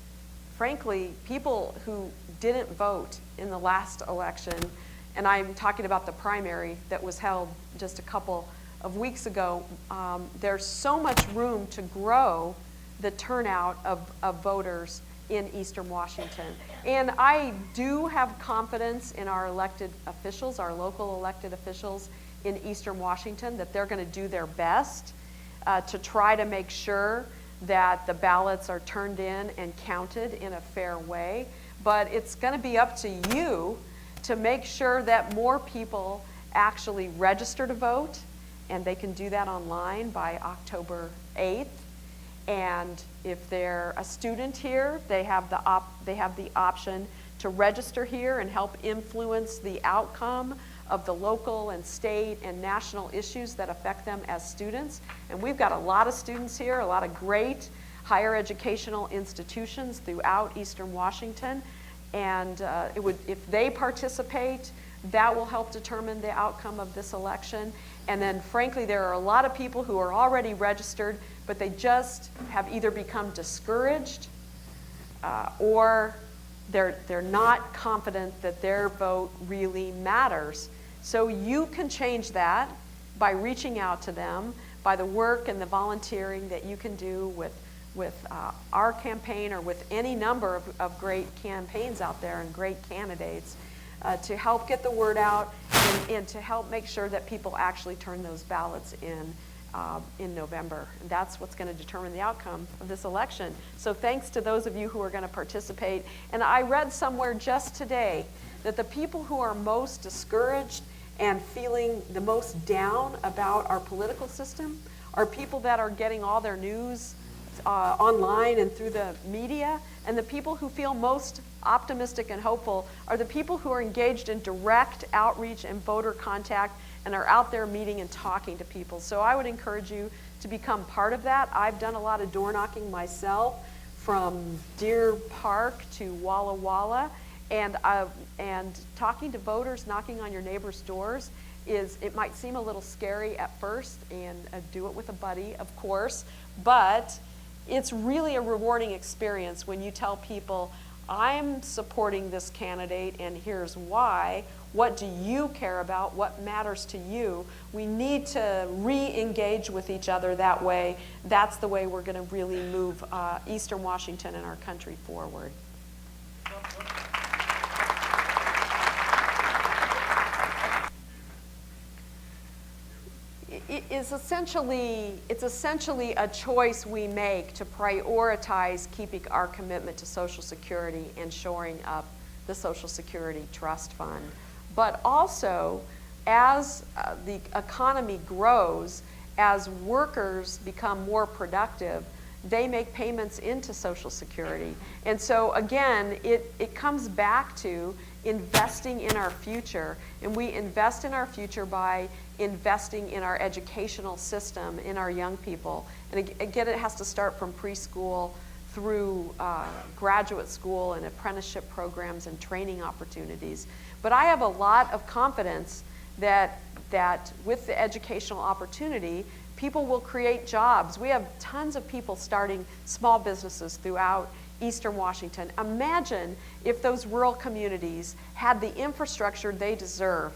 frankly, people who didn't vote in the last election, and I'm talking about the primary that was held just a couple of weeks ago. There's so much room to grow the turnout of voters in Eastern Washington. And I do have confidence in our elected officials, our local elected officials in Eastern Washington, that they're going to do their best to try to make sure that the ballots are turned in and counted in a fair way. But it's going to be up to you to make sure that more people actually register to vote, and they can do that online by October 8th. And if they're a student here, they have the option to register here and help influence the outcome of the local and state and national issues that affect them as students. And we've got a lot of students here, a lot of great higher educational institutions throughout Eastern Washington. And if they participate, that will help determine the outcome of this election. And then, frankly, there are a lot of people who are already registered, but they just have either become discouraged or they're not confident that their vote really matters. So you can change that by reaching out to them, by the work and the volunteering that you can do with our campaign or with any number of great campaigns out there and great candidates to help get the word out and to help make sure that people actually turn those ballots in November. And that's what's going to determine the outcome of this election. So thanks to those of you who are going to participate. And I read somewhere just today that the people who are most discouraged and feeling the most down about our political system are people that are getting all their news online and through the media. And the people who feel most optimistic and hopeful are the people who are engaged in direct outreach and voter contact and are out there meeting and talking to people. So I would encourage you to become part of that. I've done a lot of door knocking myself, from Deer Park to Walla Walla, and talking to voters, knocking on your neighbors' doors it might seem a little scary at first, and do it with a buddy, of course, but it's really a rewarding experience when you tell people, I'm supporting this candidate and here's why. What do you care about? What matters to you? We need to re-engage with each other that way. That's the way we're going to really move Eastern Washington and our country forward. It's essentially a choice we make to prioritize keeping our commitment to Social Security and shoring up the Social Security Trust Fund. But also, as the economy grows, as workers become more productive, they make payments into Social Security. And so again, it comes back to investing in our future. And we invest in our future by investing in our educational system, in our young people. And again, it has to start from preschool through graduate school and apprenticeship programs and training opportunities. But I have a lot of confidence that with the educational opportunity, people will create jobs. We have tons of people starting small businesses throughout Eastern Washington. Imagine if those rural communities had the infrastructure they deserve.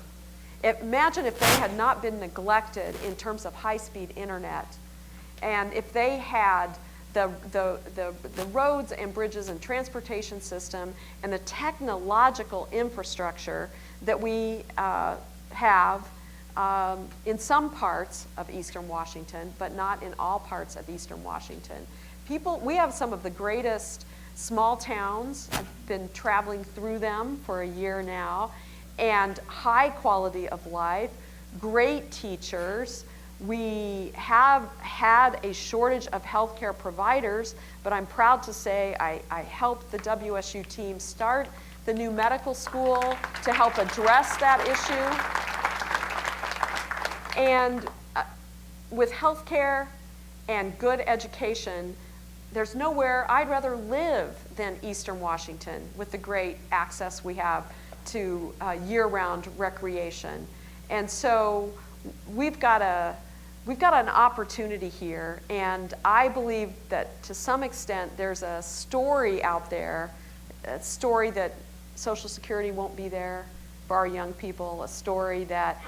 Imagine if they had not been neglected in terms of high-speed internet, and if they had the roads and bridges and transportation system and the technological infrastructure that we have in some parts of Eastern Washington, but not in all parts of Eastern Washington. We have some of the greatest small towns. I've been traveling through them for a year now, and high quality of life, great teachers. We have had a shortage of healthcare providers, but I'm proud to say I helped the WSU team start the new medical school to help address that issue. And with healthcare and good education, there's nowhere I'd rather live than Eastern Washington with the great access we have to year-round recreation. And so we've got an opportunity here, and I believe that to some extent there's a story out there, a story that Social Security won't be there for our young people, a story that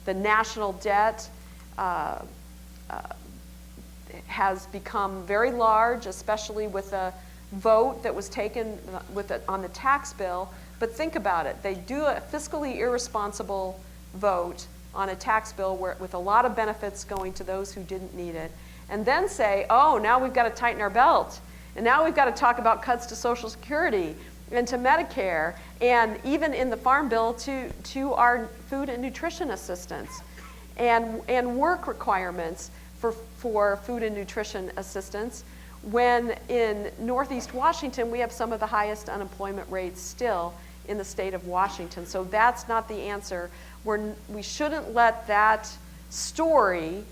the national debt has become very large, especially with a vote that was taken on the tax bill. But think about it. They do a fiscally irresponsible vote on a tax bill with a lot of benefits going to those who didn't need it, and then say, oh, now we've got to tighten our belt, and now we've got to talk about cuts to Social Security and to Medicare, and even in the Farm Bill to our food and nutrition assistance, and work requirements for food and nutrition assistance, when in Northeast Washington we have some of the highest unemployment rates still in the state of Washington. So that's not the answer. We shouldn't let that story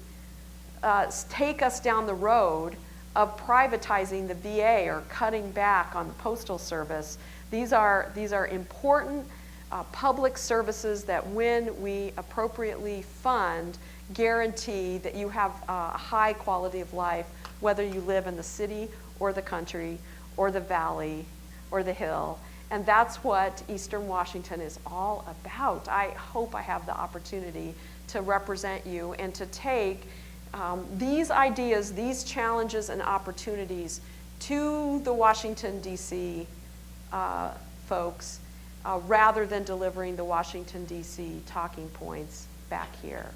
take us down the road of privatizing the VA or cutting back on the Postal Service. These are important public services that, when we appropriately fund, guarantee that you have a high quality of life, whether you live in the city or the country or the valley or the hill. And that's what Eastern Washington is all about. I hope I have the opportunity to represent you and to take these ideas, these challenges and opportunities to the Washington, D.C. Folks, rather than delivering the Washington, D.C. talking points back here.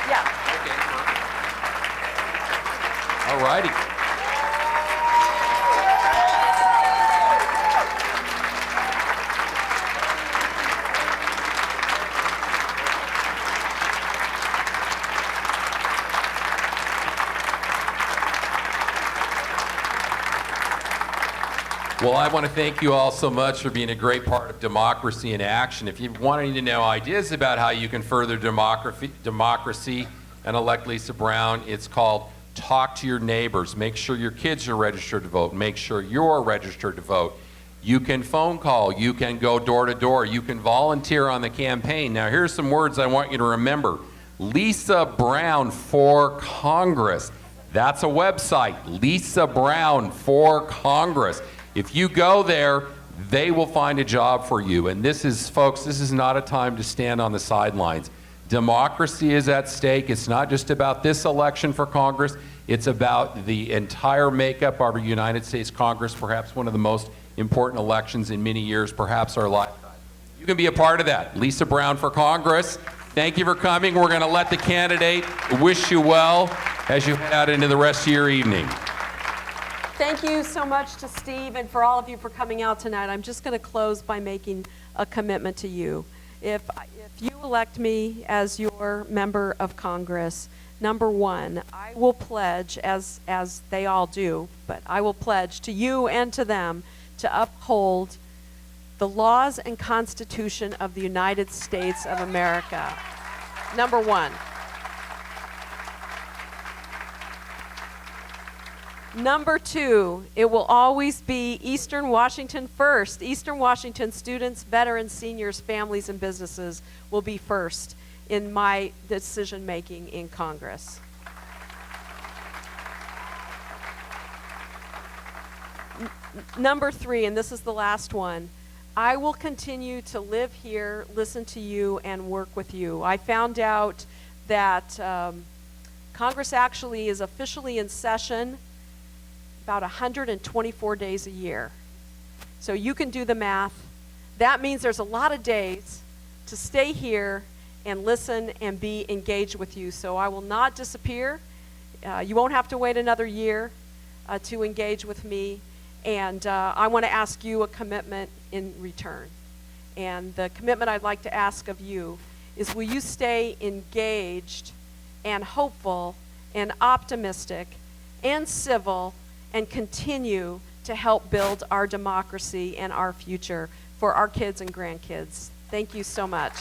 Yeah. Okay, perfect. All righty. Well, I want to thank you all so much for being a great part of Democracy in Action. If you're wanting to know ideas about how you can further democracy and elect Lisa Brown, it's called Talk to Your Neighbors. Make sure your kids are registered to vote. Make sure you're registered to vote. You can phone call. You can go door to door. You can volunteer on the campaign. Now, here's some words I want you to remember. Lisa Brown for Congress. That's a website, Lisa Brown for Congress. If you go there, they will find a job for you. And this is, folks, this is not a time to stand on the sidelines. Democracy is at stake. It's not just about this election for Congress. It's about the entire makeup of our United States Congress, perhaps one of the most important elections in many years, perhaps our lifetime. You can be a part of that. Lisa Brown for Congress. Thank you for coming. We're going to let the candidate wish you well as you head out into the rest of your evening. Thank you so much to Steve and for all of you for coming out tonight. I'm just going to close by making a commitment to you. If you elect me as your member of Congress, number one, I will pledge, as they all do, but I will pledge to you and to them to uphold the laws and Constitution of the United States of America. Number one. Number two, it will always be Eastern Washington first. Eastern Washington students, veterans, seniors, families, and businesses will be first in my decision-making in Congress. Number three, and this is the last one, I will continue to live here, listen to you, and work with you. I found out that Congress actually is officially in session about 124 days a year. So you can do the math. That means there's a lot of days to stay here and listen and be engaged with you. So I will not disappear. You won't have to wait another year to engage with me. And I want to ask you a commitment in return. And the commitment I'd like to ask of you is, will you stay engaged and hopeful and optimistic and civil and continue to help build our democracy and our future for our kids and grandkids? Thank you so much.